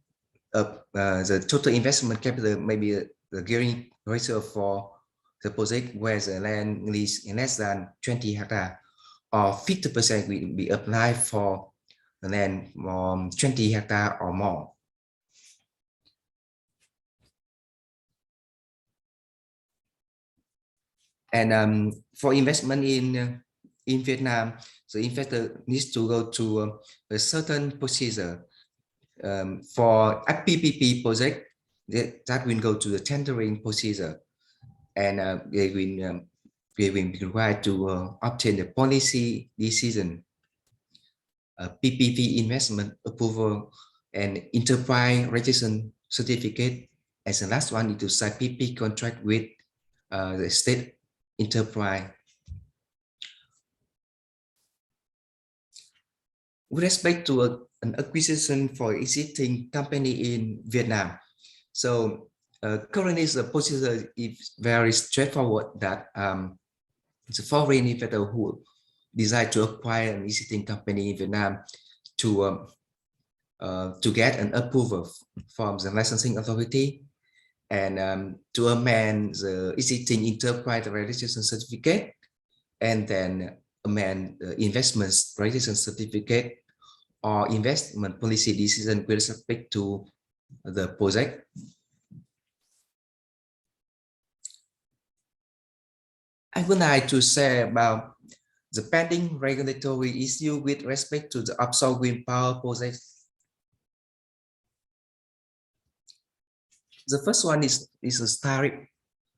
of the total investment capital, maybe the gearing ratio for the project where the land lease is less than 20 hectares, or 50% will be applied for the land 20 hectares or more. And for investment in Vietnam, the investor needs to go to a certain procedure. For a PPP project, that will go to the tendering procedure, and they will be required to obtain the policy decision, PPP investment approval, and enterprise registration certificate. As the last one, to sign PP contract with the state enterprise. With respect to an acquisition for existing company in Vietnam, so currently the procedure is very straightforward, that the foreign investor who decide to acquire an existing company in Vietnam to get an approval from the licensing authority, and to amend the existing enterprise registration certificate, and then amend the investment registration certificate or investment policy decision with respect to the project. I would like to say about the pending regulatory issue with respect to the offshore wind power project. The first one is a tariff.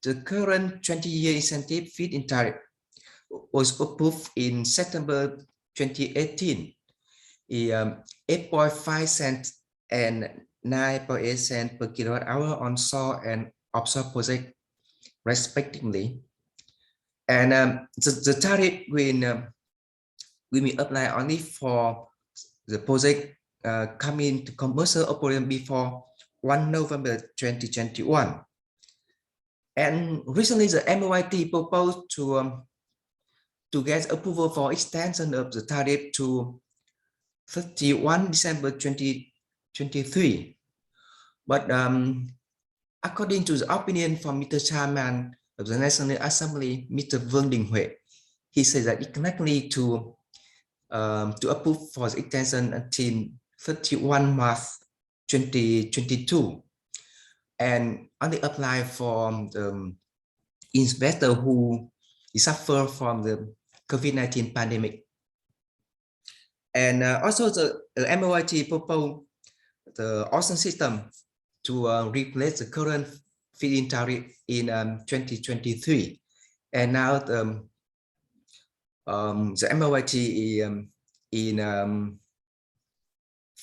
The current 20-year incentive feed-in tariff was approved in September 2018. 8.5 cents and 9.8 cents per kilowatt hour onshore and offshore project, respectively. And the tariff will be applied only for the project coming to commercial operation before 1 November 2021. And recently, the MOIT proposed to get approval for extension of the tariff to 31 December 2023. But according to the opinion from Mr. Chairman of the National Assembly, Mr. Vương Đình Huệ, he says that it connectly to approve for the extension until 31 March 2022, and only apply for the investor who suffer from the COVID-19 pandemic. And also the MOIT proposed the auction system to replace the current feed-in tariff in 2023. And now the MOIT is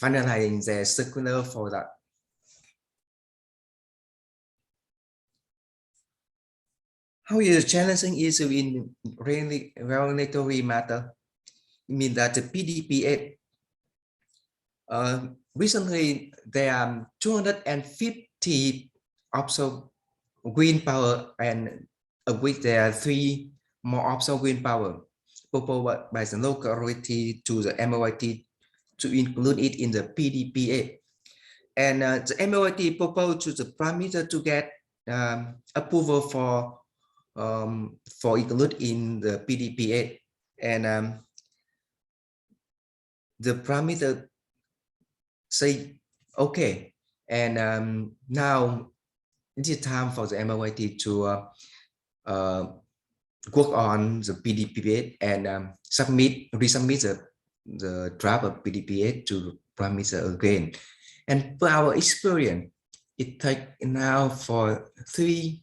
finalizing their circular for that. How is the challenging issue in regulatory matter? It means that the PDP8 recently there are 250 offshore wind power, and of which there are 3 more offshore wind power proposed by the local authority to the MOIT to include it in the PDP8. And the MOIT proposed to the Prime Minister to get approval for include in the PDP8. And the Prime Minister say, okay, and now it is time for the MOIT to work on the PDP8 and resubmit the draft of PDP8 to Prime Minister again. And per our experience, it takes now for three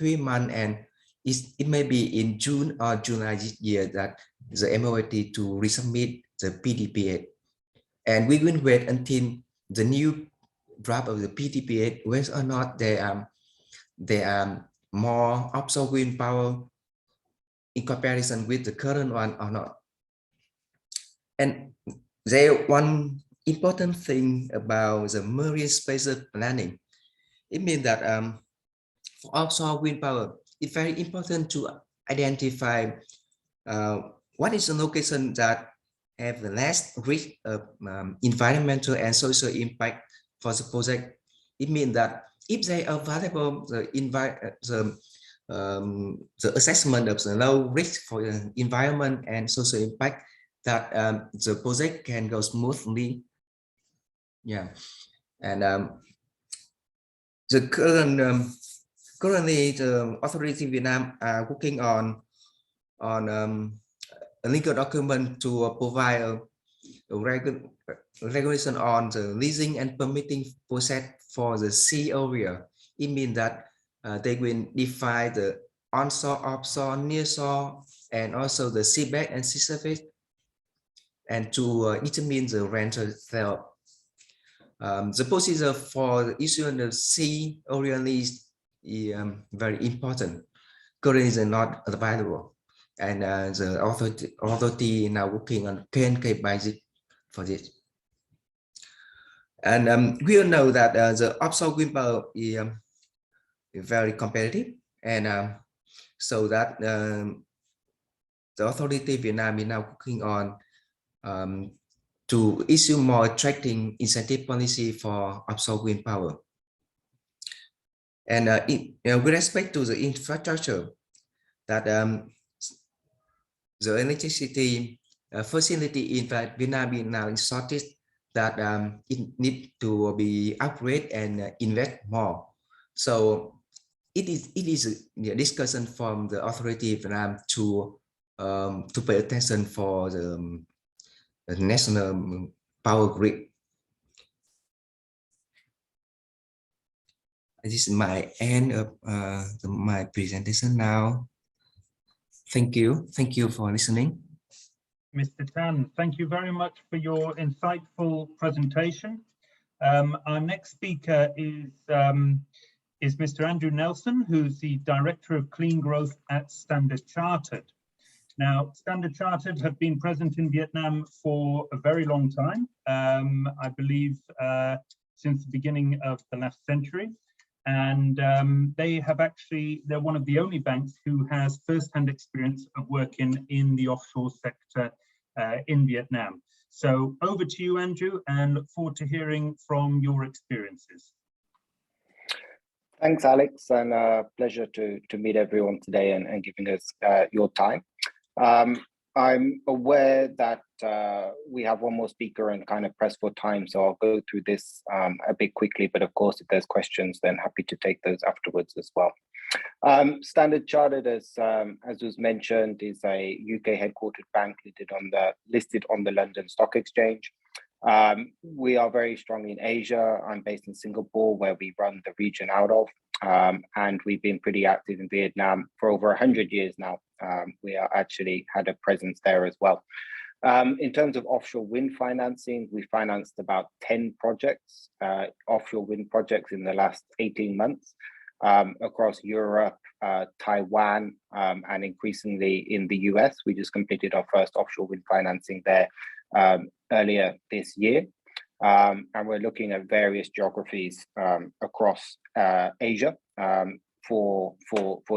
months, and it may be in June or July this year that the MOIT to resubmit the PDP8. And we will wait until the new draft of the PDP8, whether or not there are more offshore wind power in comparison with the current one or not. And there one important thing about the marine spatial planning. It means that for offshore wind power, it's very important to identify what is the location that have the less risk of environmental and social impact for the project. It means that if they are available, the assessment of the low risk for the environment and social impact, that the project can go smoothly. Yeah, and the currently the authority in Vietnam are working on a legal document to provide a regulation on the leasing and permitting process for the sea area. It means that they will define the onshore, offshore, nearshore, and also the seabed and sea surface, and to determine the rental itself. The procedure for issuing the sea area lease is very important. Currently, is not available, and the authority now working on case basis for this. And we all know that the offshore wind power is very competitive, and so that the authority in Vietnam is now working on to issue more attracting incentive policy for offshore wind power. And with respect to the infrastructure, that the electricity facility in Vietnam is now in shortage, that it needs to be upgraded and invest more. So it is a discussion from the authority of Vietnam to pay attention for the national power grid. This is my end of my presentation now. Thank you for listening. Mr. Tan, thank you very much for your insightful presentation. Our next speaker is Mr. Andrew Nelson, who's the Director of Clean Growth at Standard Chartered. Now, Standard Chartered have been present in Vietnam for a very long time, I believe since the beginning of the last century. And they're one of the only banks who has first-hand experience of working in the offshore sector in Vietnam. So over to you, Andrew, and look forward to hearing from your experiences. Thanks, Alex, and pleasure to meet everyone today and giving us your time. I'm aware that we have one more speaker and kind of press for time, so I'll go through this a bit quickly, but of course, if there's questions, then happy to take those afterwards as well. Standard Chartered, as was mentioned, is a UK headquartered bank listed on the London Stock Exchange. We are very strong in Asia. I'm based in Singapore, where we run the region out of, and we've been pretty active in Vietnam for over 100 years now. We are actually had a presence there as well. In terms of offshore wind financing, we financed about 10 projects, offshore wind projects in the last 18 months across Europe, Taiwan, and increasingly in the US. We just completed our first offshore wind financing there earlier this year. And we're looking at various geographies across Asia for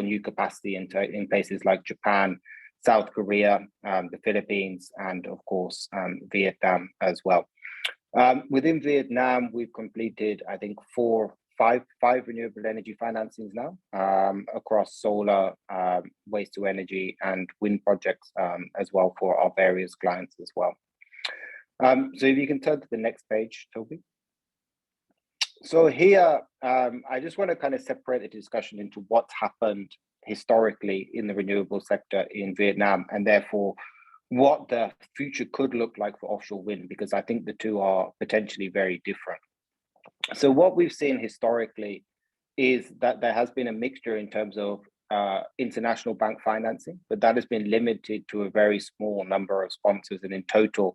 new capacity in places like Japan, South Korea, the Philippines, and of course Vietnam as well. Within Vietnam, we've completed, I think, five renewable energy financings now across solar, waste to energy, and wind projects as well for our various clients as well. So if you can turn to the next page, Toby. So here, I just want to kind of separate the discussion into what's happened historically in the renewable sector in Vietnam, and therefore what the future could look like for offshore wind, because I think the two are potentially very different. So what we've seen historically is that there has been a mixture in terms of international bank financing, but that has been limited to a very small number of sponsors. And in total,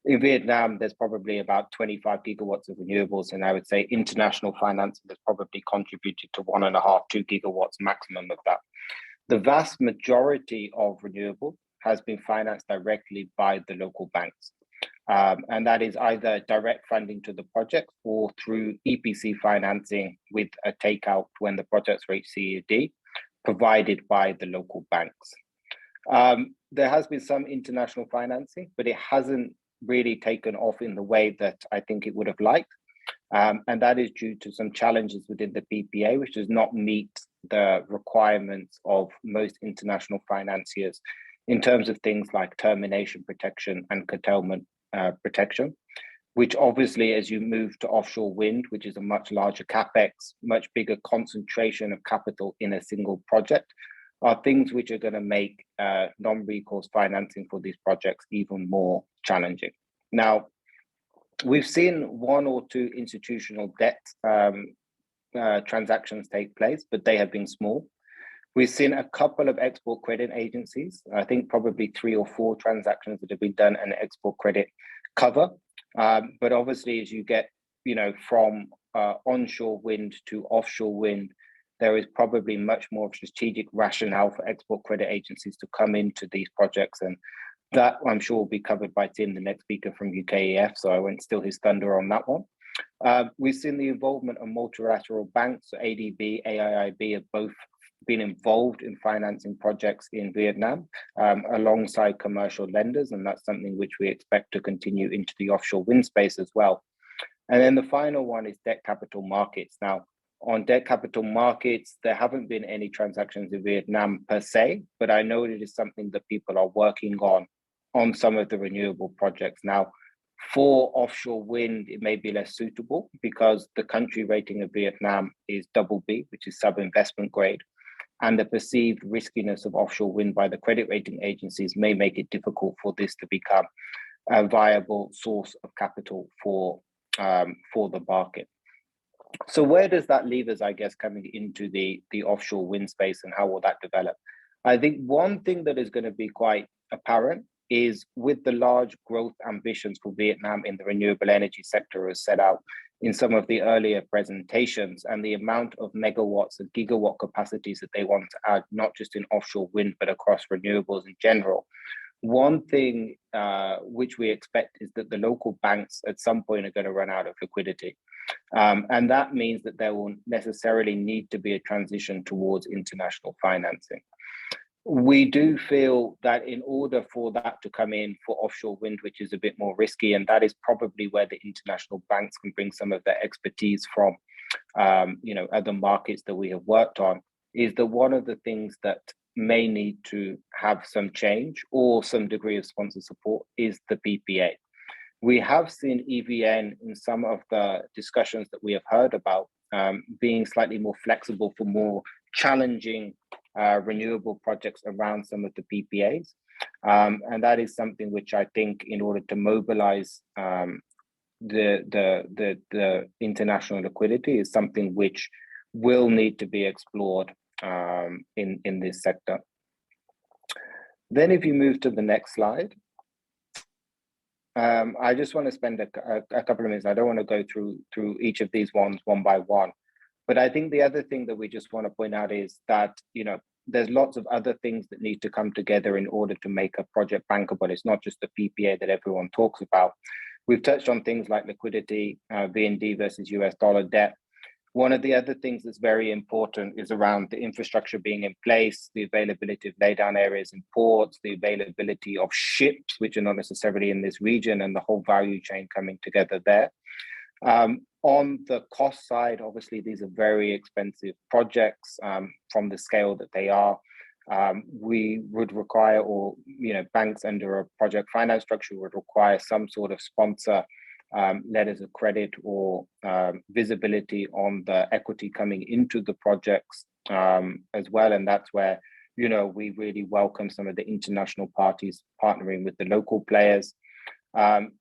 in Vietnam, there's probably about 25 gigawatts of renewables. And I would say international financing has probably contributed to 1.5, 2 gigawatts maximum of that. The vast majority of renewable has been financed directly by the local banks. And that is either direct funding to the project or through EPC financing with a takeout when the projects reach COD, provided by the local banks. There has been some international financing, but it hasn't really taken off in the way that I think it would have liked. And that is due to some challenges within the PPA, which does not meet the requirements of most international financiers in terms of things like termination protection and curtailment protection, which obviously, as you move to offshore wind, which is a much larger capex, much bigger concentration of capital in a single project, are things which are going to make non-recourse financing for these projects even more challenging. Now, we've seen 1 or 2 institutional debt transactions take place, but they have been small. We've seen a couple of export credit agencies, I think probably 3 or 4 transactions that have been done and export credit cover. But obviously, as you get, from onshore wind to offshore wind, there is probably much more strategic rationale for export credit agencies to come into these projects. And that I'm sure will be covered by Tim, the next speaker from UKEF, so I won't steal his thunder on that one. We've seen the involvement of multilateral banks, so ADB, AIIB have both been involved in financing projects in Vietnam alongside commercial lenders, and that's something which we expect to continue into the offshore wind space as well. And then the final one is debt capital markets. Now, on debt capital markets, there haven't been any transactions in Vietnam per se, but I know it is something that people are working on some of the renewable projects. Now, for offshore wind, it may be less suitable because the country rating of Vietnam is BB, which is sub-investment grade. And the perceived riskiness of offshore wind by the credit rating agencies may make it difficult for this to become a viable source of capital for the market. So where does that leave us, I guess, coming into the offshore wind space, and how will that develop? I think one thing that is going to be quite apparent is with the large growth ambitions for Vietnam in the renewable energy sector as set out in some of the earlier presentations, and the amount of megawatts and gigawatt capacities that they want to add, not just in offshore wind, but across renewables in general. One thing which we expect is that the local banks at some point are going to run out of liquidity. And that means that there will necessarily need to be a transition towards international financing. We do feel that in order for that to come in for offshore wind, which is a bit more risky, and that is probably where the international banks can bring some of their expertise from, other markets that we have worked on, is that one of the things that may need to have some change or some degree of sponsor support is the PPA. We have seen EVN in some of the discussions that we have heard about being slightly more flexible for more challenging renewable projects around some of the PPAs. And that is something which I think, in order to mobilize the international liquidity, is something which will need to be explored in this sector. Then if you move to the next slide, I just want to spend a couple of minutes. I don't want to go through each of these ones one by one. But I think the other thing that we just want to point out is that, there's lots of other things that need to come together in order to make a project bankable. It's not just the PPA that everyone talks about. We've touched on things like liquidity, VND versus US dollar debt. One of the other things that's very important is around the infrastructure being in place, the availability of laydown areas in ports, the availability of ships, which are not necessarily in this region, and the whole value chain coming together there. On the cost side, obviously, these are very expensive projects from the scale that they are. we would require, or banks under a project finance structure would require some sort of sponsor letters of credit or visibility on the equity coming into the projects as well. And that's where we really welcome some of the international parties partnering with the local players.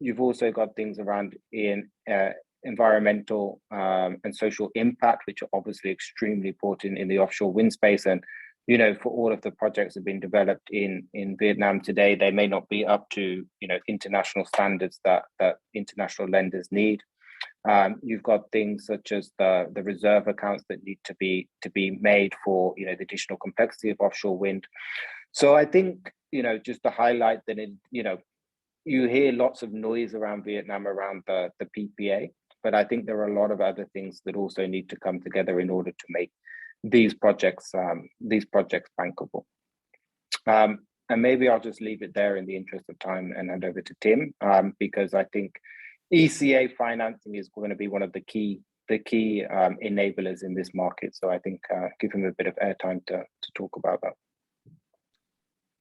You've also got things around in environmental and social impact, which are obviously extremely important in the offshore wind space. And for all of the projects that have been developed in Vietnam today, they may not be up to international standards that international lenders need. You've got things such as the reserve accounts that need to be made for the additional complexity of offshore wind. So I think just to highlight that you hear lots of noise around Vietnam around the PPA, but I think there are a lot of other things that also need to come together in order to make these projects bankable. And maybe I'll just leave it there in the interest of time and hand over to Tim, because I think ECA financing is going to be one of the key enablers in this market. So I think give him a bit of airtime to talk about that.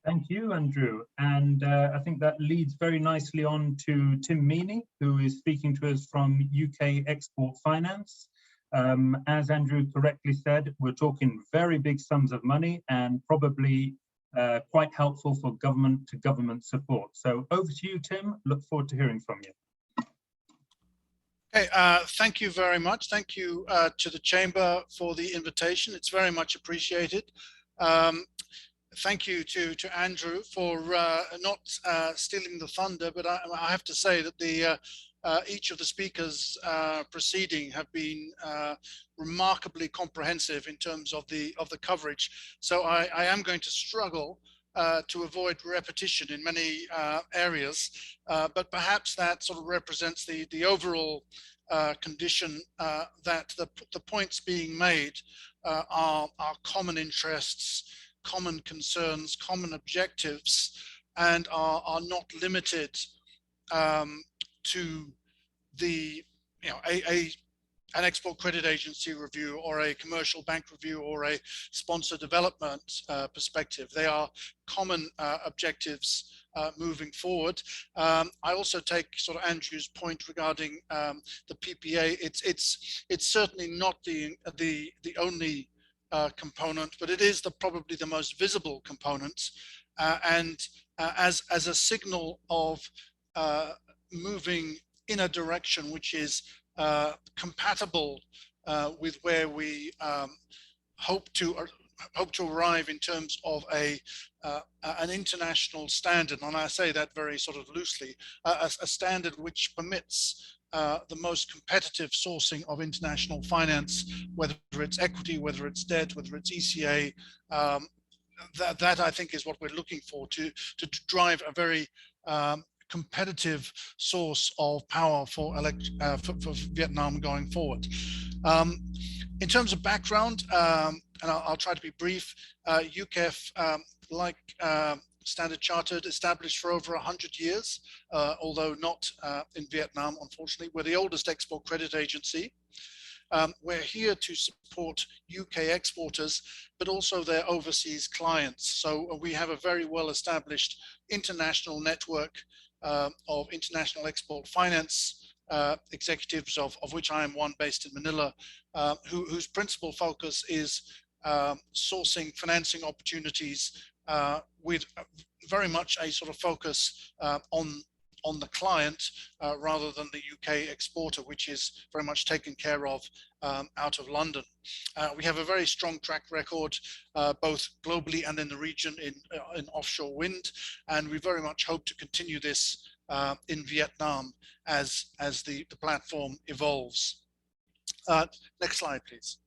Thank you, Andrew. And I think that leads very nicely on to Tim Meaney, who is speaking to us from UK Export Finance. As Andrew correctly said, we're talking very big sums of money and probably quite helpful for government-to-government support. So over to you, Tim. Look forward to hearing from you. Okay, thank you very much. Thank you to the Chamber for the invitation. It's very much appreciated. Thank you to Andrew for not stealing the thunder, but I have to say that each of the speakers preceding have been remarkably comprehensive in terms of the coverage. So I am going to struggle to avoid repetition in many areas, but perhaps that sort of represents the overall condition that the points being made are common interests, common concerns, common objectives, and are not limited to the an export credit agency review or a commercial bank review or a sponsor development perspective. They are common objectives moving forward. I also take sort of Andrew's point regarding the PPA. It's certainly not the only component, but it is probably the most visible component, and as a signal of moving in a direction which is compatible with where we hope to arrive in terms of an international standard, and I say that very sort of loosely, a standard which permits the most competitive sourcing of international finance, whether it's equity, whether it's debt, whether it's ECA. That I think is what we're looking for to drive a very competitive source of power for Vietnam going forward. In terms of background, and I'll try to be brief, UKEF, like Standard Chartered, established for over 100 years, although not in Vietnam, unfortunately. We're the oldest export credit agency. We're here to support UK exporters, but also their overseas clients. So we have a very well-established international network of international export finance executives, of which I am one, based in Manila, whose principal focus is sourcing financing opportunities with very much a sort of focus on the client rather than the UK exporter, which is very much taken care of out of London. We have a very strong track record both globally and in the region in offshore wind, and we very much hope to continue this in Vietnam as the platform evolves. Next slide, please.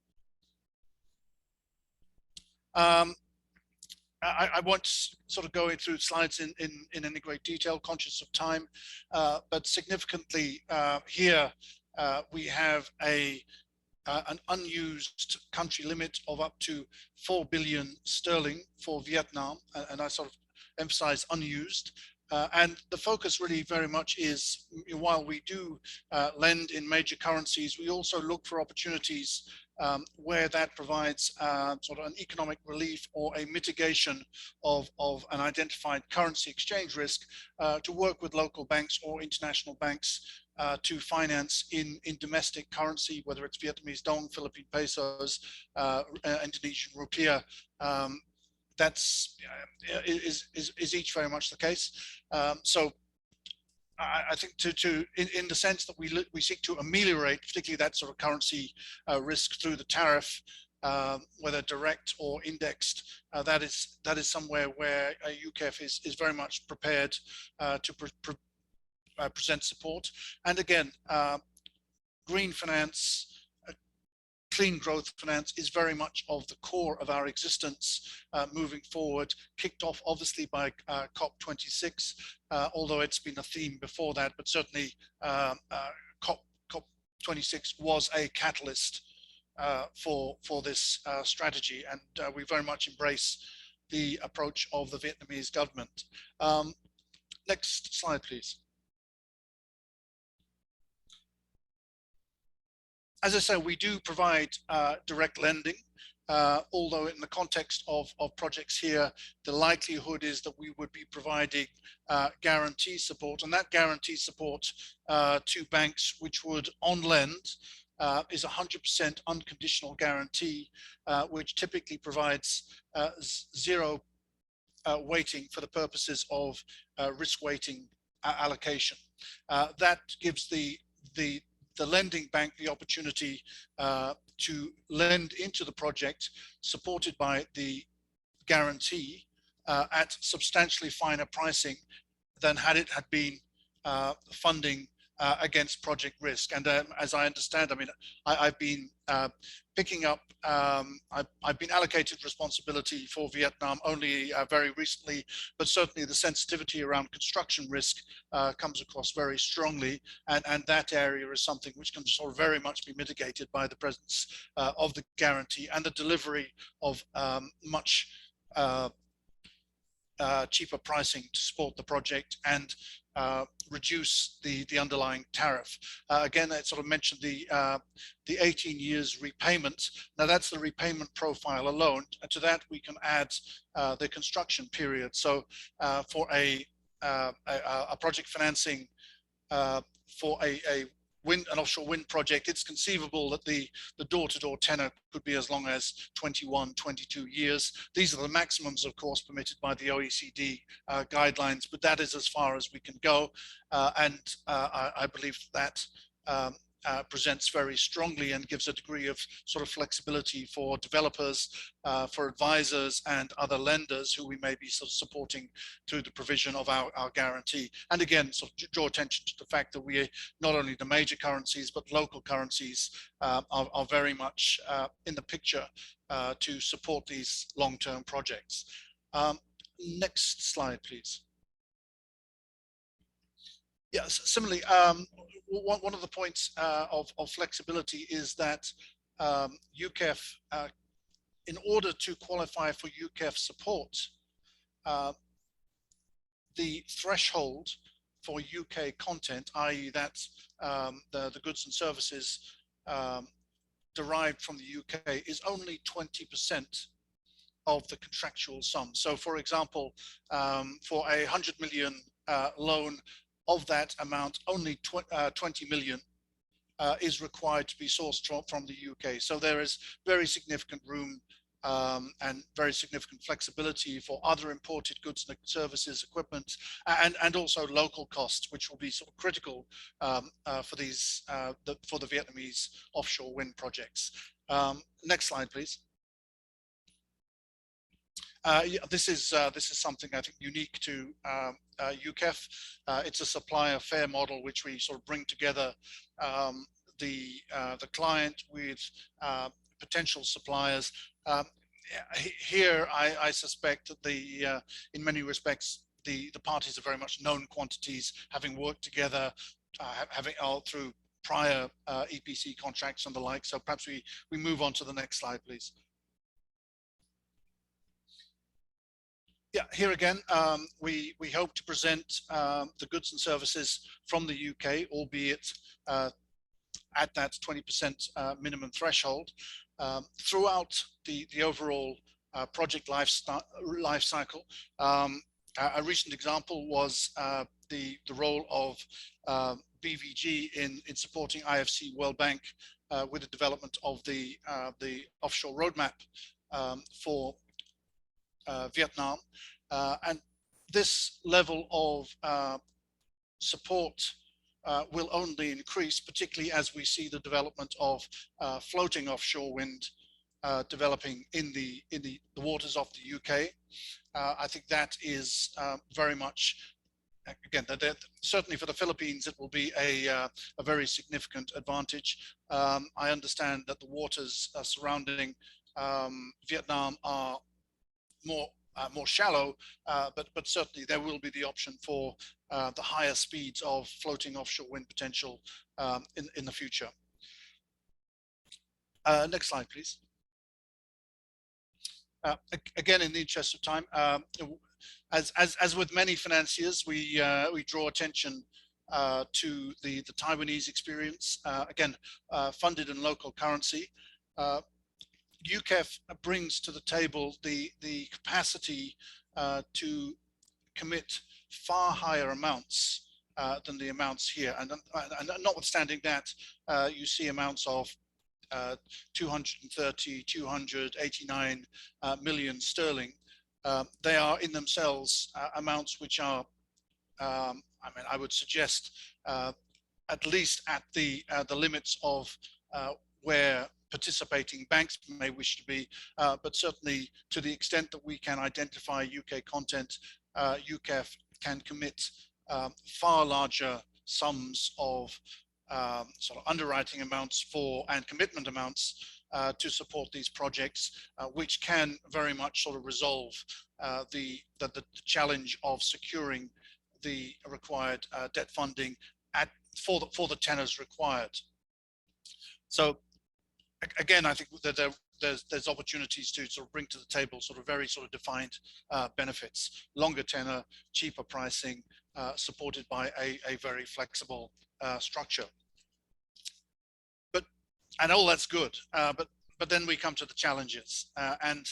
I won't sort of go through slides in any great detail, conscious of time, but significantly here we have an unused country limit of up to 4 billion sterling for Vietnam, and I sort of emphasize unused. And the focus really very much is, while we do lend in major currencies, we also look for opportunities where that provides sort of an economic relief or a mitigation of an identified currency exchange risk to work with local banks or international banks to finance in domestic currency, whether it's Vietnamese dong, Philippine pesos, Indonesian rupiah. That's is each very much the case. So I think in the sense that we seek to ameliorate, particularly that sort of currency risk through the tariff, whether direct or indexed, that is somewhere where UKEF is very much prepared to present support. And again, green finance, clean growth finance is very much of the core of our existence moving forward, kicked off obviously by COP26, although it's been a theme before that, but certainly COP26 was a catalyst for this strategy, and we very much embrace the approach of the Vietnamese government. Next slide, please. As I said, we do provide direct lending, although in the context of projects here, the likelihood is that we would be providing guarantee support, and that guarantee support to banks which would on lend is 100% unconditional guarantee, which typically provides zero weighting for the purposes of risk weighting allocation. That gives the lending bank the opportunity to lend into the project supported by the guarantee at substantially finer pricing than had it had been funding against project risk. And as I understand, I mean, I've been picking up, I've been allocated responsibility for Vietnam only very recently, but certainly the sensitivity around construction risk comes across very strongly, and that area is something which can sort of very much be mitigated by the presence of the guarantee and the delivery of much cheaper pricing to support the project and reduce the underlying tariff. Again, I sort of mentioned the 18 years repayment. Now that's the repayment profile alone. And to that we can add the construction period. So for a project financing for an offshore wind project, it's conceivable that the door-to-door tenor could be as long as 21, 22 years. These are the maximums, of course, permitted by the OECD guidelines, but that is as far as we can go. And I believe that presents very strongly and gives a degree of sort of flexibility for developers, for advisors and other lenders who we may be sort of supporting through the provision of our guarantee. And again, sort of draw attention to the fact that we, not only the major currencies, but local currencies are very much in the picture to support these long-term projects. Next slide, please. Yes, similarly, one of the points of flexibility is that UKEF, in order to qualify for UKEF support, the threshold for UK content, i.e. that's the goods and services derived from the UK, is only 20% of the contractual sum. So for example, for a 100 million loan, of that amount, only 20 million is required to be sourced from the UK. So there is very significant room and very significant flexibility for other imported goods and services, equipment, and also local costs, which will be sort of critical for these for the Vietnamese offshore wind projects. Next slide, please. Yeah, this is something I think unique to UKEF. It's a supplier fair model, which we sort of bring together the client with potential suppliers. Here, I suspect that in many respects, the parties are very much known quantities, having worked together, having through prior EPC contracts and the like. So perhaps we move on to the next slide, please. Yeah, here again, we hope to present the goods and services from the UK, albeit at that 20% minimum threshold. throughout the overall project life cycle. A recent example was the role of BVG in supporting IFC World Bank with the development of the offshore roadmap for Vietnam, and this level of support will only increase, particularly as we see the development of floating offshore wind developing in the waters of the UK. I think that is very much, again, certainly for the Philippines, it will be a very significant advantage. I understand that the waters surrounding Vietnam are more shallow, but certainly there will be the option for the higher speeds of floating offshore wind potential in the future. Next slide, please. Again, in the interest of time, as with many financiers, we draw attention to the Taiwanese experience, again, funded in local currency. UKEF brings to the table the capacity to commit far higher amounts than the amounts here, and notwithstanding that, you see amounts of 289 million sterling. They are in themselves amounts which are, I mean, I would suggest at least at the limits of where participating banks may wish to be, but certainly to the extent that we can identify UK content, UKEF can commit far larger sums of sort of underwriting amounts and commitment amounts to support these projects, which can very much sort of resolve the challenge of securing the required debt funding for the tenors required. So again, I think that there's opportunities to sort of bring to the table sort of very sort of defined benefits, longer tenor, cheaper pricing, supported by a very flexible structure. And all that's good, but then we come to the challenges, and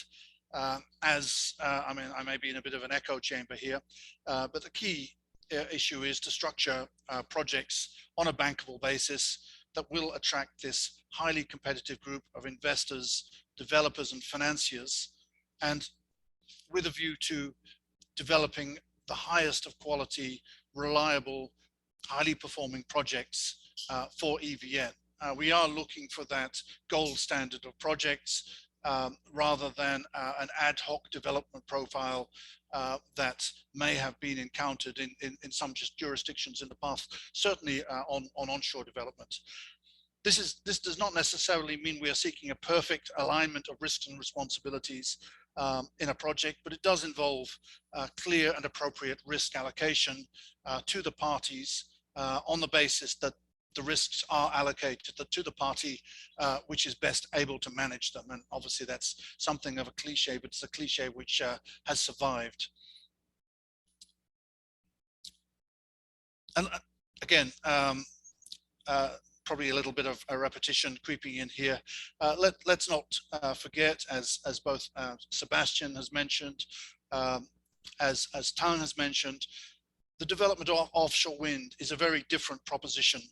as I mean, I may be in a bit of an echo chamber here, but the key issue is to structure projects on a bankable basis that will attract this highly competitive group of investors, developers, and financiers, and with a view to developing the highest of quality, reliable, highly performing projects for EVN. We are looking for that gold standard of projects rather than an ad hoc development profile that may have been encountered in some jurisdictions in the past, certainly on onshore development. This does not necessarily mean we are seeking a perfect alignment of risks and responsibilities in a project, but it does involve clear and appropriate risk allocation to the parties on the basis that the risks are allocated to the party which is best able to manage them. And obviously that's something of a cliche, but it's a cliche which has survived. And again, probably a little bit of a repetition creeping in here. Let's not forget, as both Sebastian has mentioned, as Tan has mentioned, the development of offshore wind is a very different proposition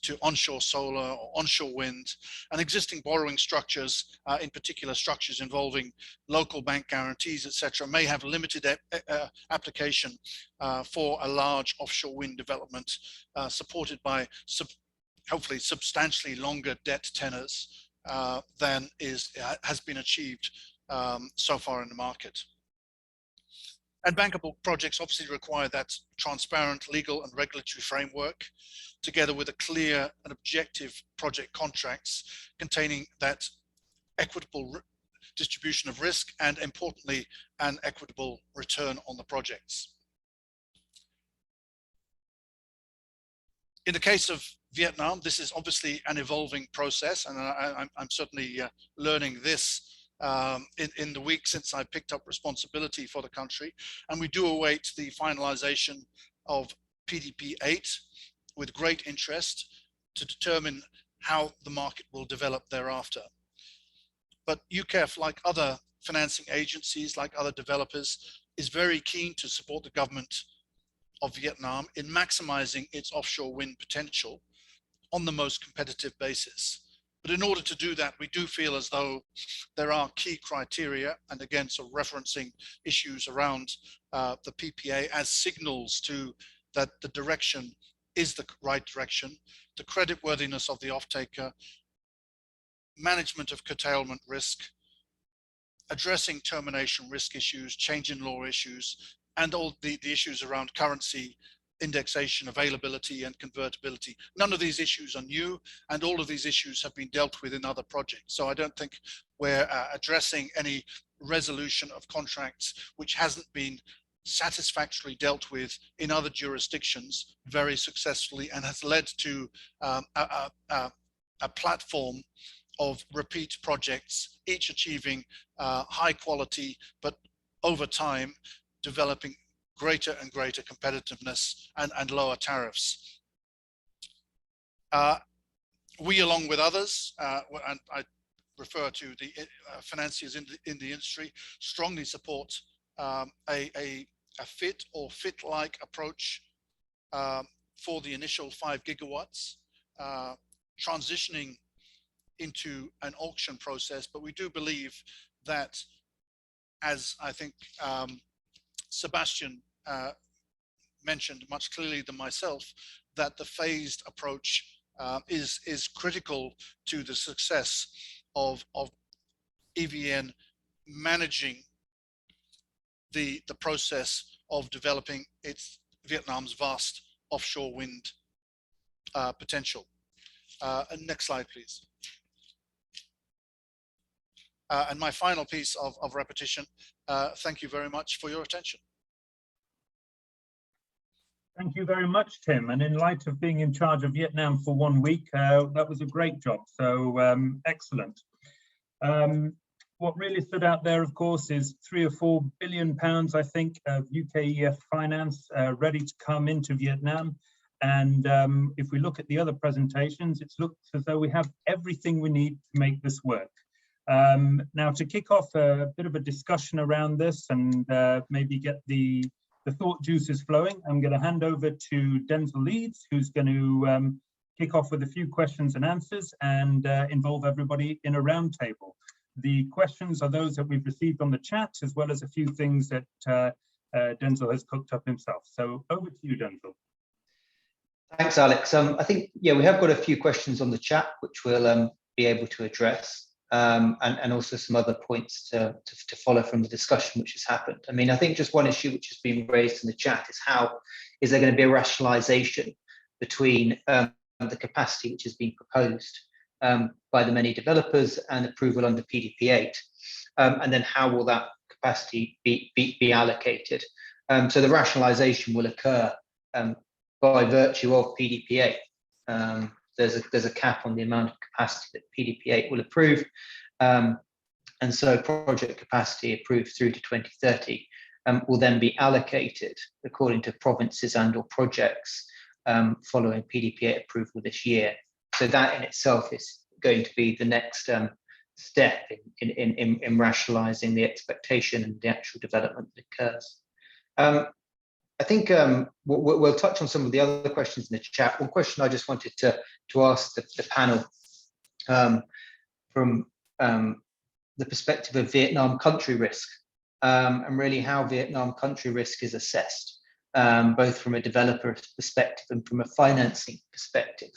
to onshore solar or onshore wind, and existing borrowing structures, in particular structures involving local bank guarantees, etc., may have limited application for a large offshore wind development supported by hopefully substantially longer debt tenors than has been achieved so far in the market. And bankable projects obviously require that transparent legal and regulatory framework, together with a clear and objective project contracts containing that equitable distribution of risk and, importantly, an equitable return on the projects. In the case of Vietnam, this is obviously an evolving process, and I'm certainly learning this in the week since I picked up responsibility for the country, and we do await the finalization of BDP.5 with great interest to determine how the market will develop thereafter. But UKEF, like other financing agencies, like other developers, is very keen to support the government of Vietnam in maximizing its offshore wind potential on the most competitive basis. But in order to do that, we do feel as though there are key criteria, and again, so referencing issues around the PPA as signals to that the direction is the right direction, the creditworthiness of the off-taker, management of curtailment risk, addressing termination risk issues, change in law issues, and all the issues around currency, indexation, availability, and convertibility. None of these issues are new, and all of these issues have been dealt with in other projects. So I don't think we're addressing any resolution of contracts which hasn't been satisfactorily dealt with in other jurisdictions very successfully, and has led to a platform of repeat projects, each achieving high quality, but over time developing greater and greater competitiveness and lower tariffs. We, along with others, and I refer to the financiers in the industry, strongly support a fit or fit-like approach for the initial 5 gigawatts, transitioning into an auction process. But we do believe that, as I think Sebastian mentioned much clearly than myself, that the phased approach is critical to the success of EVN managing the process of developing Vietnam's vast offshore wind potential. And next slide, please. And my final piece of repetition, thank you very much for your attention. Thank you very much, Tim. And in light of being in charge of Vietnam for 1 week, that was a great job. So excellent. What really stood out there, of course, is £3 or £4 billion, I think, of UKEF finance ready to come into Vietnam. And if we look at the other presentations, it looks as though we have everything we need to make this work. Now, to kick off a bit of a discussion around this and maybe get the thought juices flowing, I'm going to hand over to Denzel Eaves, who's going to kick off with a few questions and answers and involve everybody in a roundtable. The questions are those that we've received on the chat, as well as a few things that Denzel has cooked up himself. So over to you, Denzel. Thanks, Alex. I think, yeah, we have got a few questions on the chat, which we'll be able to address. And also some other points to follow from the discussion which has happened. I mean, I think just one issue which has been raised in the chat is how is there going to be a rationalization between the capacity which has been proposed by the many developers and approval under PDP.8, and then how will that capacity be allocated? So the rationalization will occur by virtue of PDP.8. There's a cap on the amount of capacity that PDP.8 will approve, and so project capacity approved through to 2030 will then be allocated according to provinces and/or projects following PDP.8 approval this year. So that in itself is going to be the next step in rationalising the expectation and the actual development that occurs. I think we'll touch on some of the other questions in the chat. One question I just wanted to ask the panel from the perspective of Vietnam country risk, and really how Vietnam country risk is assessed, both from a developer perspective and from a financing perspective.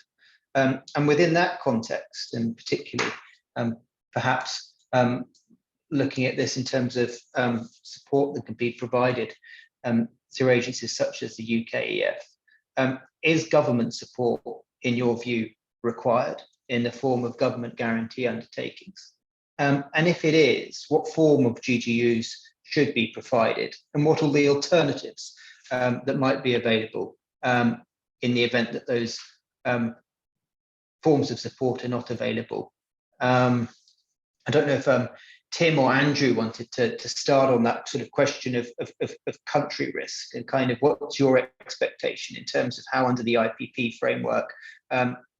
And within that context, and particularly perhaps looking at this in terms of support that can be provided through agencies such as the UKEF, is government support, in your view, required in the form of government guarantee undertakings? And if it is, what form of GGUs should be provided, and what are the alternatives that might be available in the event that those forms of support are not available? I don't know if Tim or Andrew wanted to start on that sort of question of country risk, and kind of what's your expectation in terms of how under the IPP framework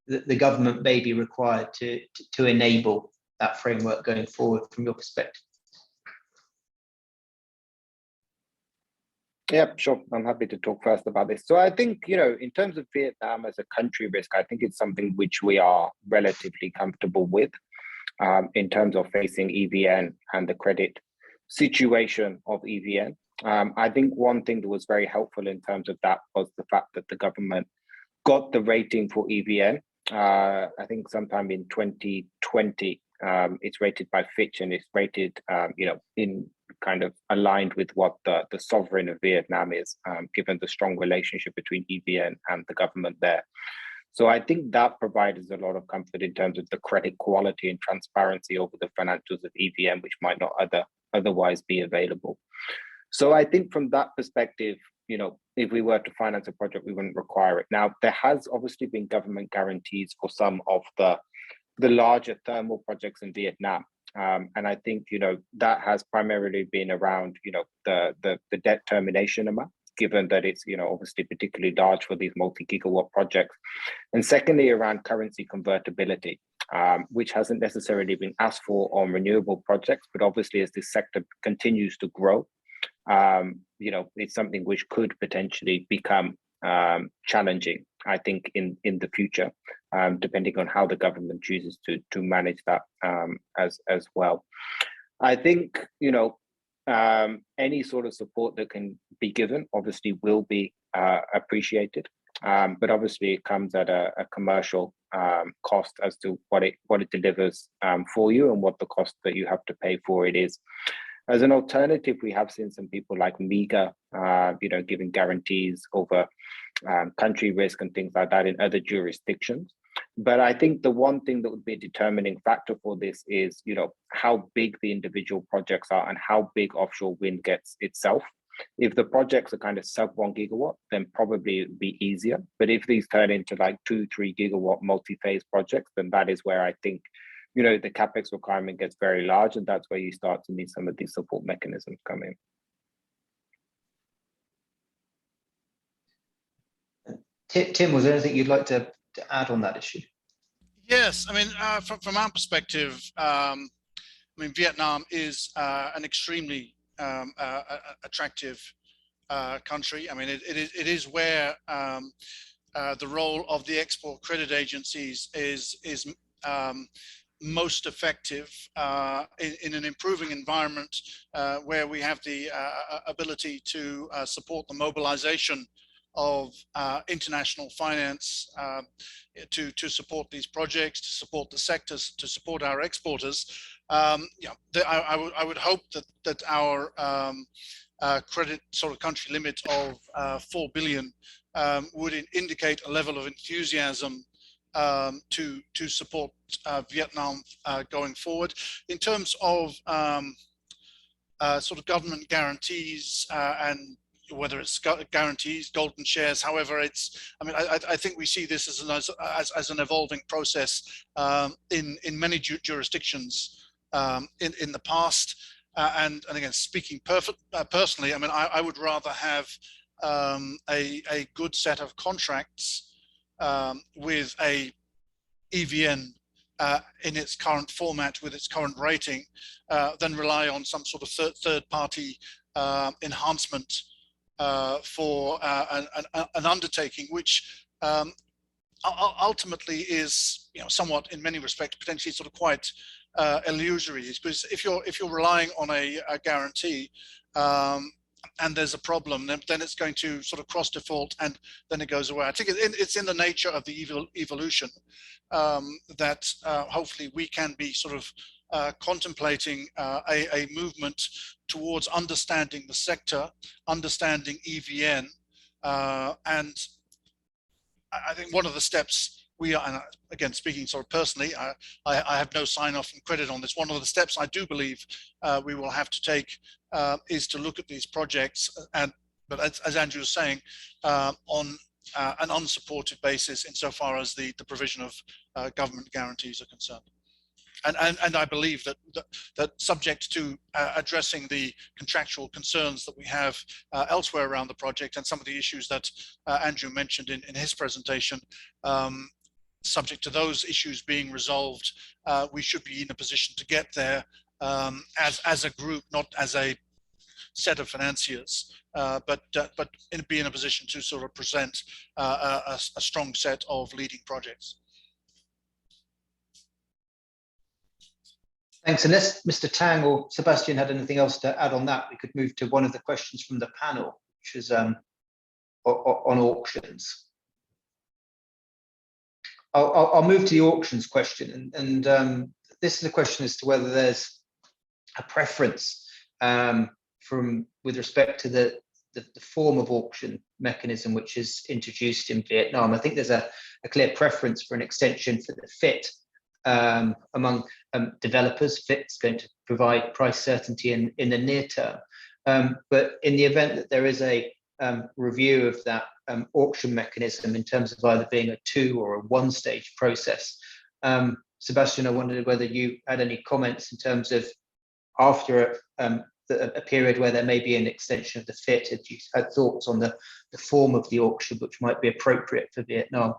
the government may be required to enable that framework going forward from your perspective? Yeah, sure. I'm happy to talk first about this. So I think, in terms of Vietnam as a country risk, I think it's something which we are relatively comfortable with in terms of facing EVN and the credit situation of EVN. I think one thing that was very helpful in terms of that was the fact that the government got the rating for EVN. I think sometime in 2020, it's rated by Fitch, and it's rated, in kind of aligned with what the sovereign of Vietnam is, given the strong relationship between EVN and the government there. So I think that provides a lot of comfort in terms of the credit quality and transparency over the financials of EVN, which might not otherwise be available. So I think from that perspective, if we were to finance a project, we wouldn't require it. Now, there has obviously been government guarantees for some of the larger thermal projects in Vietnam. And I think, that has primarily been around, the debt termination amount, given that it's, obviously particularly large for these multi-gigawatt projects. And secondly, around currency convertibility, which hasn't necessarily been asked for on renewable projects, but obviously as this sector continues to grow, it's something which could potentially become challenging, I think, in the future, depending on how the government chooses to manage that as well. I think, any sort of support that can be given obviously will be appreciated, but obviously it comes at a commercial cost as to what it delivers for you and what the cost that you have to pay for it is. As an alternative, we have seen some people like MEGA, giving guarantees over country risk and things like that in other jurisdictions. But I think the one thing that would be a determining factor for this is, how big the individual projects are and how big offshore wind gets itself. If the projects are kind of sub 1 gigawatt, then probably it would be easier. But if these turn into like 2-3 gigawatt multi-phase projects, then that is where I think, the capex requirement gets very large, and that's where you start to need some of these support mechanisms come in. Tim, was there anything you'd like to add on that issue? Yes, I mean, from our perspective, Vietnam is an extremely attractive country. I mean, it is where the role of the export credit agencies is most effective in an improving environment where we have the ability to support the mobilization of international finance to support these projects, to support the sectors, to support our exporters. I would hope that our credit sort of country limit of 4 billion would indicate a level of enthusiasm to support Vietnam going forward. In terms of sort of government guarantees and whether it's guarantees, golden shares, however, I think we see this as an evolving process in many jurisdictions in the past. And again, speaking personally, I would rather have a good set of contracts with a EVN in its current format with its current rating than rely on some sort of third party enhancement for an undertaking which ultimately is somewhat in many respects potentially sort of quite illusory, because if you're relying on a guarantee and there's a problem, then it's going to sort of cross default and then it goes away. I think it's in the nature of the evolution that hopefully we can be sort of contemplating a movement towards understanding the sector, understanding EVN, and I think one of the steps we are, and again, speaking sort of personally, I have no sign off and credit on this. One of the steps I do believe we will have to take is to look at these projects, but as Andrew was saying, on an unsupported basis insofar as the provision of government guarantees are concerned. And I believe that subject to addressing the contractual concerns that we have elsewhere around the project and some of the issues that Andrew mentioned in his presentation, subject to those issues being resolved, we should be in a position to get there as a group, not as a set of financiers, but be in a position to sort of present a strong set of leading projects. Thanks. Unless Mr. Tang or Sebastian had anything else to add on that, we could move to one of the questions from the panel, which is on auctions. I'll move to the auctions question, and this is a question as to whether there's a preference with respect to the form of auction mechanism which is introduced in Vietnam. I think there's a clear preference for an extension for the FIT among developers. FIT's going to provide price certainty in the near term, but in the event that there is a review of that auction mechanism in terms of either being a 2 or a 1 stage process. Sebastian, I wondered whether you had any comments in terms of after a period where there may be an extension of the FIT, if you had thoughts on the form of the auction which might be appropriate for Vietnam.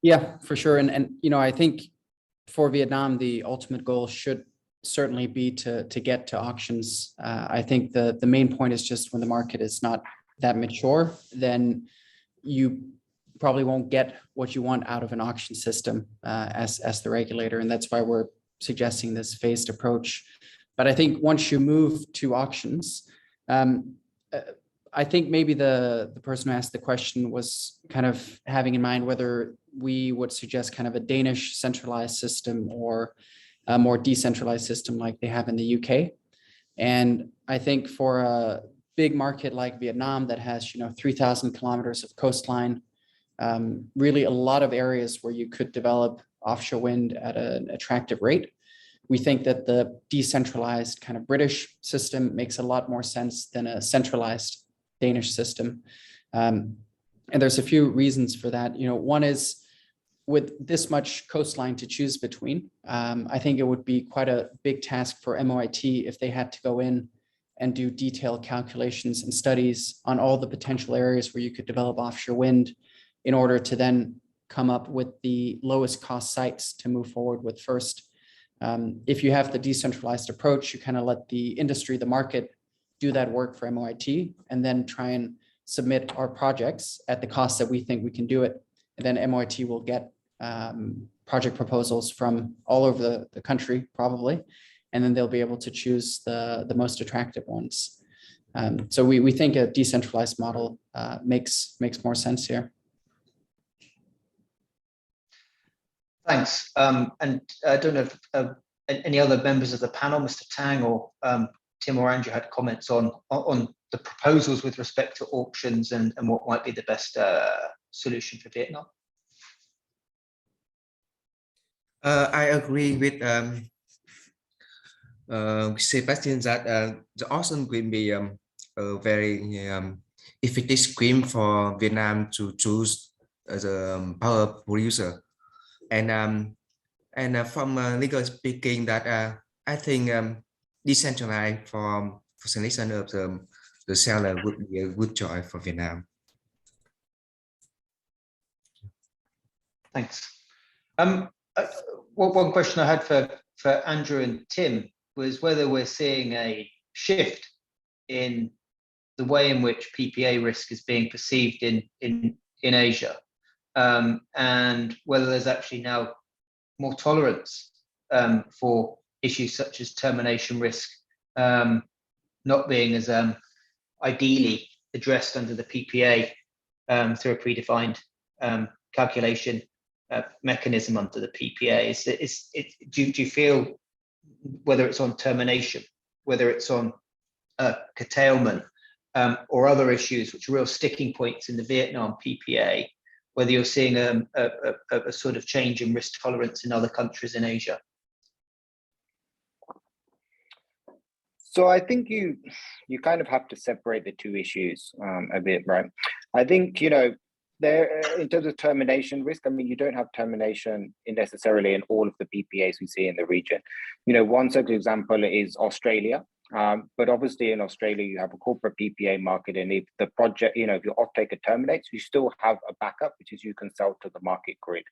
Yeah, for sure. And you know, I think for Vietnam, the ultimate goal should certainly be to get to auctions. I think the main point is just when the market is not that mature, then you probably won't get what you want out of an auction system as the regulator. And that's why we're suggesting this phased approach. But I think once you move to auctions, I think maybe the person who asked the question was kind of having in mind whether we would suggest kind of a Danish centralized system or a more decentralized system like they have in the UK. And I think for a big market like Vietnam that has, 3,000 kilometers of coastline, really a lot of areas where you could develop offshore wind at an attractive rate. We think that the decentralized kind of British system makes a lot more sense than a centralized Danish system. And there's a few reasons for that. One is with this much coastline to choose between, I think it would be quite a big task for MOIT if they had to go in and do detailed calculations and studies on all the potential areas where you could develop offshore wind in order to then come up with the lowest cost sites to move forward with first. If you have the decentralized approach, you kind of let the industry, the market, do that work for MOIT and then try and submit our projects at the cost that we think we can do it. And then MOIT will get project proposals from all over the country, probably, and then they'll be able to choose the most attractive ones. So we think a decentralized model makes more sense here. Thanks. And I don't know if any other members of the panel, Mr. Tang or Tim or Andrew, had comments on the proposals with respect to auctions and what might be the best solution for Vietnam. I agree with Sebastian that the auction will be a very effective scheme for Vietnam to choose the power producer. And from legal speaking, that I think decentralized for selection of the seller would be a good choice for Vietnam. Thanks. One question I had for Andrew and Tim was whether we're seeing a shift in the way in which PPA risk is being perceived in Asia, and whether there's actually now more tolerance for issues such as termination risk not being as ideally addressed under the PPA through a predefined calculation mechanism under the PPA. Do you feel, whether it's on termination, whether it's on curtailment or other issues which are real sticking points in the Vietnam PPA, whether you're seeing a sort of change in risk tolerance in other countries in Asia? So I think you kind of have to separate the two issues a bit, right? I think, there, in terms of termination risk, I mean, you don't have termination necessarily in all of the PPAs we see in the region. One such example is Australia, But obviously in Australia, you have a corporate PPA market, and if the project, if your off-taker terminates, you still have a backup, which is you can sell to the market grid.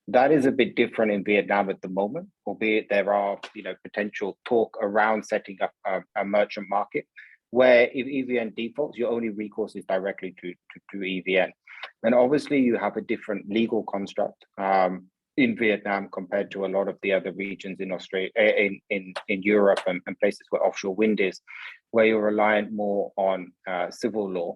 That is a bit different in Vietnam at the moment, albeit there are, potential talk around setting up a merchant market, where if EVN defaults, your only recourse is directly to EVN. And obviously you have a different legal construct in Vietnam compared to a lot of the other regions in Australia, in Europe and places where offshore wind is, where you're reliant more on civil law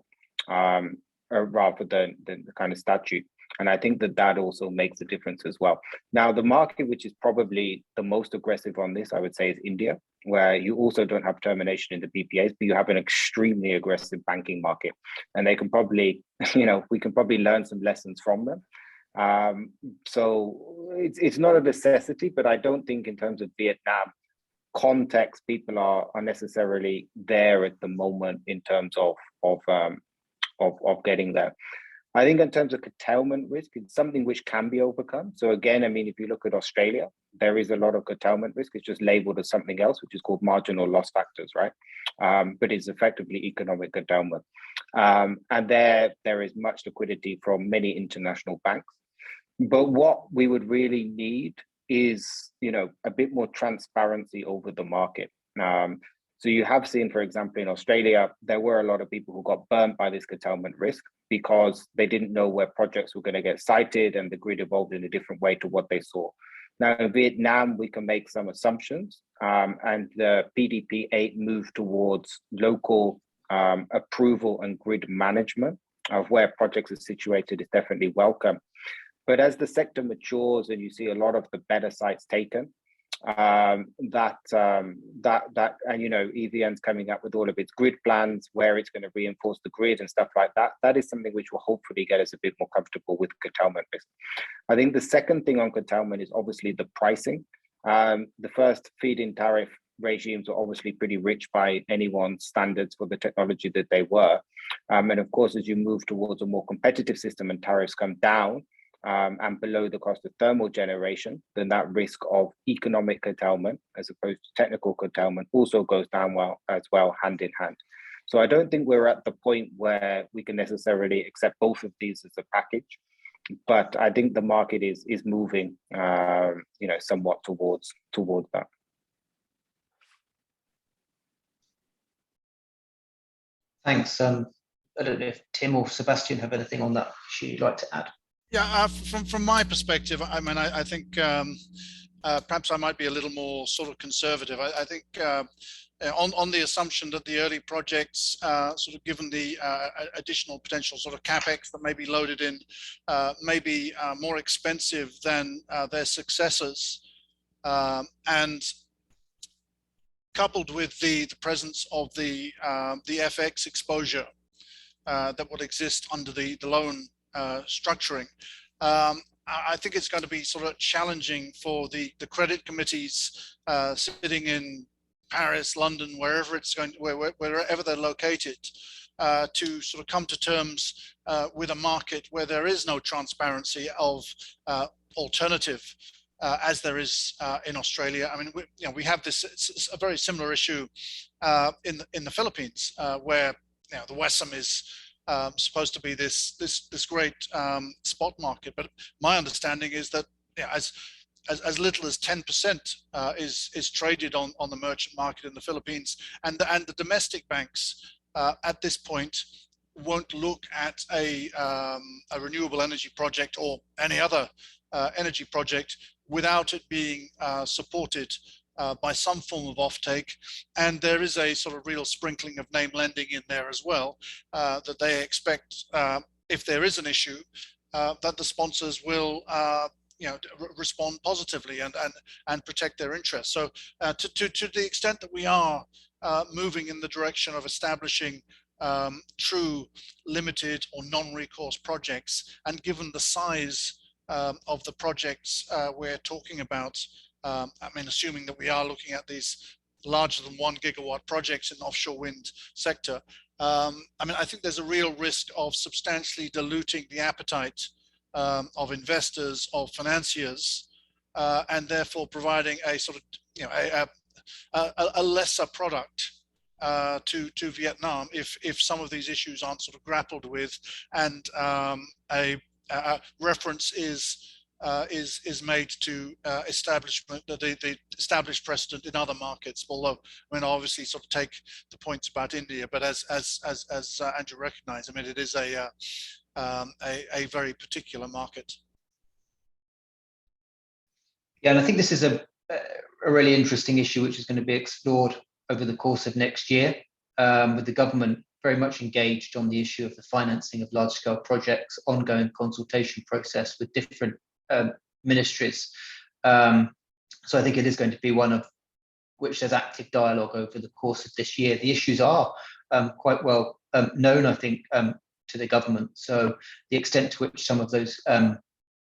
rather than the kind of statute. And I think that also makes a difference as well. Now, the market which is probably the most aggressive on this, I would say, is India, where you also don't have termination in the PPAs, but you have an extremely aggressive banking market. And they can probably, we can probably learn some lessons from them. So it's not a necessity, but I don't think in terms of Vietnam context, people are necessarily there at the moment in terms of getting there. I think in terms of curtailment risk, it's something which can be overcome. So again, if you look at Australia, there is a lot of curtailment risk. It's just labeled as something else, which is called marginal loss factors, right? But it's effectively economic curtailment. And there is much liquidity from many international banks. But what we would really need is, a bit more transparency over the market. So you have seen, for example, in Australia, there were a lot of people who got burnt by this curtailment risk because they didn't know where projects were going to get sited, and the grid evolved in a different way to what they saw. Now in Vietnam, we can make some assumptions, and the BDP-8 moved towards local approval and grid management of where projects are situated is definitely welcome. But as the sector matures and you see a lot of the better sites taken, EVN's coming up with all of its grid plans, where it's going to reinforce the grid and stuff like that. That is something which will hopefully get us a bit more comfortable with curtailment risk. I think the second thing on curtailment is obviously the pricing. The first feed-in tariff regimes were obviously pretty rich by anyone's standards for the technology that they were. And of course, as you move towards a more competitive system and tariffs come down, and below the cost of thermal generation, then that risk of economic curtailment as opposed to technical curtailment also goes down as well, hand in hand. So I don't think we're at the point where we can necessarily accept both of these as a package, but I think the market is moving, somewhat towards that. Thanks. I don't know if Tim or Sebastian have anything on that you'd like to add. Yeah, from my perspective, I think perhaps I might be a little more sort of conservative. I think on the assumption that the early projects, sort of given the additional potential sort of capex that may be loaded in, may be more expensive than their successors, and coupled with the presence of the FX exposure that would exist under the loan structuring, I think it's going to be sort of challenging for the credit committees sitting in Paris, London, wherever they're located, to sort of come to terms with a market where there is no transparency of alternative, as there is in Australia. We have this. It's a very similar issue in the Philippines, where the WESM is supposed to be this great spot market, but my understanding is that as little as 10% is traded on the merchant market in the Philippines, and the domestic banks at this point won't look at a renewable energy project or any other energy project without it being supported by some form of offtake. And there is a sort of real sprinkling of name lending in there as well, that they expect, if there is an issue, that the sponsors will respond positively and protect their interests. So to the extent that we are moving in the direction of establishing true limited or non-recourse projects, and given the size of the projects we're talking about, assuming that we are looking at these larger than 1 gigawatt projects in the offshore wind sector, I think there's a real risk of substantially diluting the appetite of investors, of financiers, and therefore providing a sort of a lesser product to Vietnam if some of these issues aren't sort of grappled with, and a reference is made to establishment the established precedent in other markets. Although, I mean, I obviously sort of take the points about India, but as Andrew recognised, I mean, it is a very particular market. Yeah, and I think this is a really interesting issue which is going to be explored over the course of next year, with the government very much engaged on the issue of the financing of large-scale projects, ongoing consultation process with different ministries. So I think it is going to be one of which there's active dialogue over the course of this year. The issues are quite well known, I think, to the government. So the extent to which some of those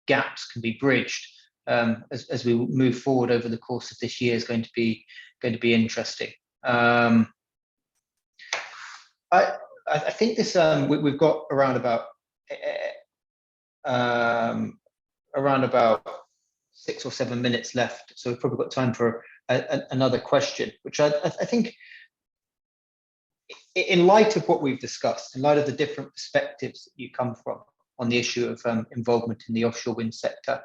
gaps can be bridged as we move forward over the course of this year is going to be interesting. I think this we've got around about 6 or 7 minutes left, so we've probably got time for another question, which I think, in light of what we've discussed, in light of the different perspectives that you come from on the issue of involvement in the offshore wind sector,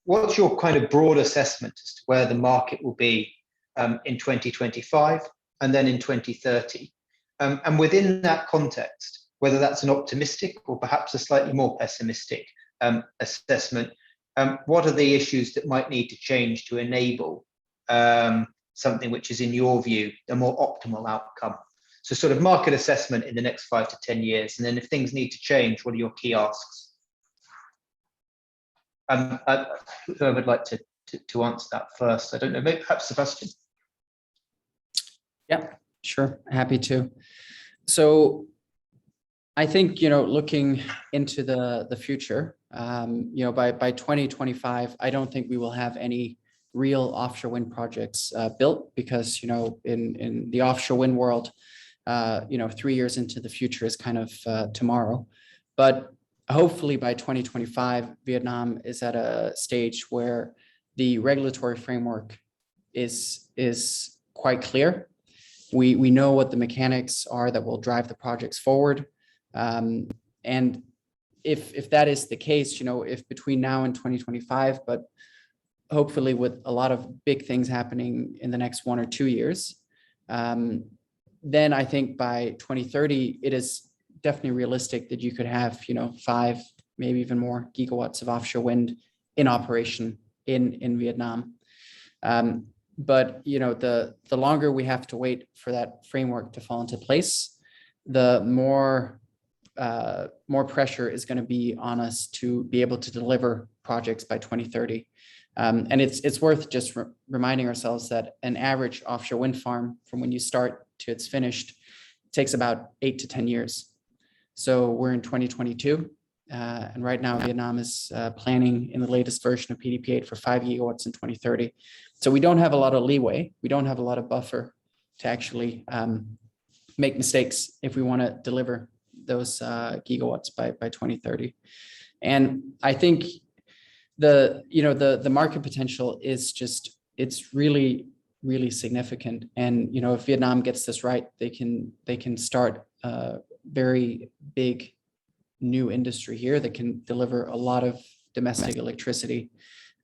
what's your kind of broad assessment as to where the market will be in 2025 and then in 2030? And within that context, whether that's an optimistic or perhaps a slightly more pessimistic assessment, what are the issues that might need to change to enable something which is, in your view, a more optimal outcome? So sort of market assessment in the next 5 to 10 years, and then if things need to change, what are your key asks? Whoever would like to answer that first? I don't know, maybe perhaps Sebastian. Yeah, sure, happy to. So I think, looking into the future, by 2025, I don't think we will have any real offshore wind projects built, because, in the offshore wind world, 3 years into the future is kind of tomorrow. But hopefully by 2025, Vietnam is at a stage where the regulatory framework is quite clear. We know what the mechanics are that will drive the projects forward. And if that is the case, if between now and 2025, but hopefully with a lot of big things happening in the next 1 or 2 years, then I think by 2030, it is definitely realistic that you could have, 5, maybe even more gigawatts of offshore wind in operation in Vietnam. But the longer we have to wait for that framework to fall into place, the more pressure is going to be on us to be able to deliver projects by 2030. And it's worth just reminding ourselves that an average offshore wind farm, from when you start to it's finished, takes about 8 to 10 years. So we're in 2022, and right now Vietnam is planning in the latest version of PDP-8 for 5 gigawatts in 2030. So we don't have a lot of leeway. We don't have a lot of buffer to actually make mistakes if we want to deliver those gigawatts by 2030. And I think the market potential is just, it's really, really significant. And if Vietnam gets this right, they can start a very big new industry here that can deliver a lot of domestic electricity,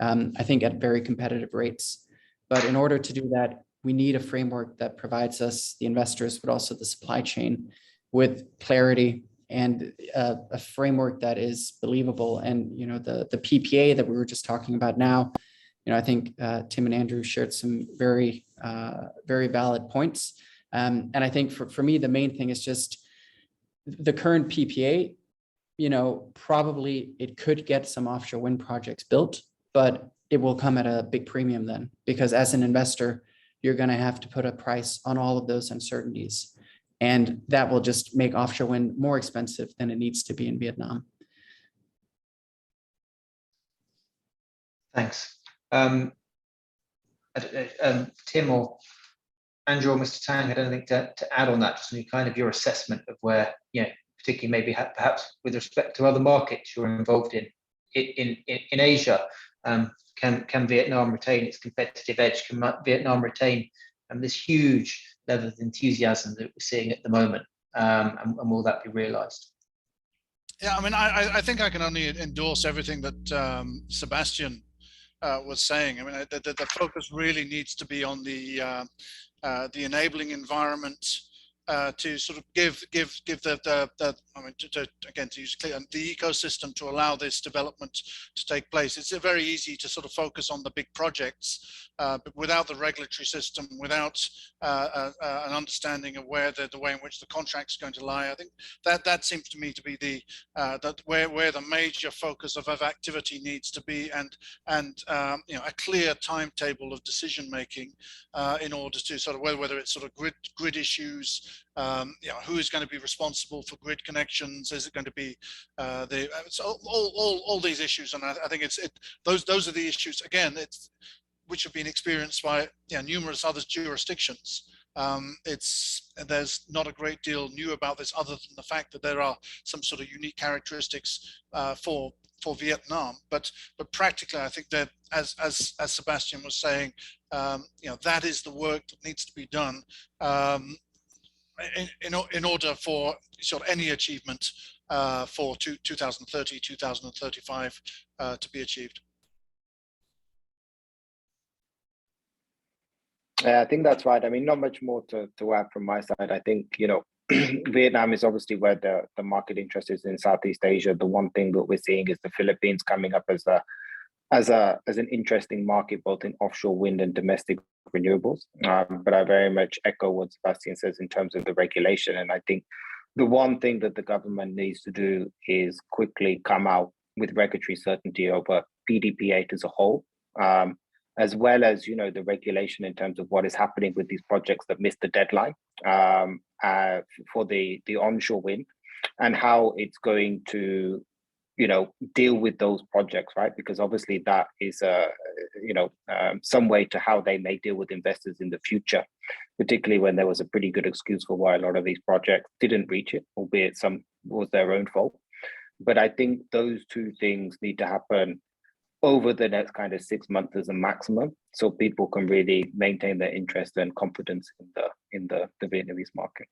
I think at very competitive rates. But in order to do that, we need a framework that provides us, the investors, but also the supply chain, with clarity and a framework that is believable. And the PPA that we were just talking about now, I think Tim and Andrew shared some very valid points. And I think for me, the main thing is just the current PPA. Probably it could get some offshore wind projects built, but it will come at a big premium then, because as an investor, you're going to have to put a price on all of those uncertainties. And that will just make offshore wind more expensive than it needs to be in Vietnam. Thanks. Tim or Andrew or Mr. Tang had anything to add on that, just kind of your assessment of where, particularly maybe perhaps with respect to other markets you're involved in Asia, can Vietnam retain its competitive edge? Can Vietnam retain this huge level of enthusiasm that we're seeing at the moment, and will that be realised? Yeah, I mean, I think I can only endorse everything that Sebastian was saying. I mean, the focus really needs to be on the enabling environment to sort of give the I mean, again, to use clear, the ecosystem to allow this development to take place. It's very easy to sort of focus on the big projects, but without the regulatory system, without an understanding of where the way in which the contract's going to lie, I think that seems to me to be the where the major focus of activity needs to be, and you know, a clear timetable of decision making in order to sort of whether it's sort of grid issues. You know, who is going to be responsible for grid connections? Is it going to be all these issues? And I think those are the issues again. Which have been experienced by numerous other jurisdictions. There's not a great deal new about this other than the fact that there are some sort of unique characteristics for Vietnam. But practically, I think that as Sebastian was saying, you know, that is the work that needs to be done. In order for sort of any achievement for 2030, 2035 to be achieved. I think that's right. I mean, not much more to add from my side. I think, you know, Vietnam is obviously where the market interest is in Southeast Asia. The one thing that we're seeing is the Philippines coming up as an interesting market, both in offshore wind and domestic renewables. But I very much echo what Sebastian says in terms of the regulation. And I think the one thing that the government needs to do is quickly come out with regulatory certainty over PDP8 as a whole, as well as, you know, the regulation in terms of what is happening with these projects that missed the deadline for the onshore wind, and how it's going to, you know, deal with those projects, right? Because obviously that is some way to how they may deal with investors in the future, particularly when there was a pretty good excuse for why a lot of these projects didn't reach it, albeit some was their own fault. But I think those two things need to happen over the next kind of 6 months as a maximum, so people can really maintain their interest and confidence in the Vietnamese market.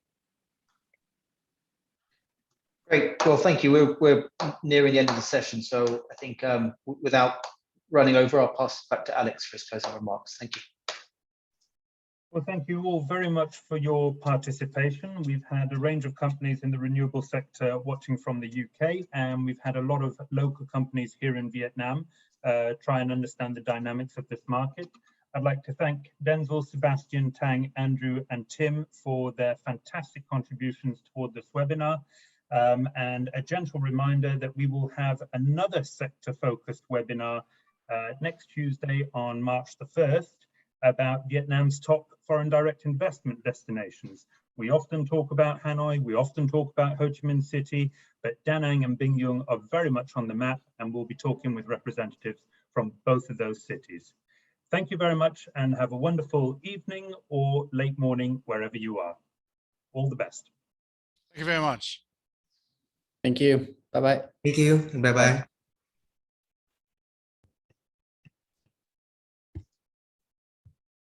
Great. Well, thank you. We're nearing the end of the session, so I think without running over, I'll pass back to Alex for his closing remarks. Thank you. Well, thank you all very much for your participation. We've had a range of companies in the renewable sector watching from the UK, and we've had a lot of local companies here in Vietnam try and understand the dynamics of this market. I'd like to thank Denzel, Sebastian, Tang, Andrew, and Tim for their fantastic contributions toward this webinar. And a gentle reminder that we will have another sector-focused webinar next Tuesday on March the 1st about Vietnam's top foreign direct investment destinations. We often talk about Hanoi, we often talk about Ho Chi Minh City, but Da Nang and Binh Duong are very much on the map, and we'll be talking with representatives from both of those cities. Thank you very much, and have a wonderful evening or late morning wherever you are. All the best. Thank you very much. Thank you. Bye-bye. Thank you. Bye-bye.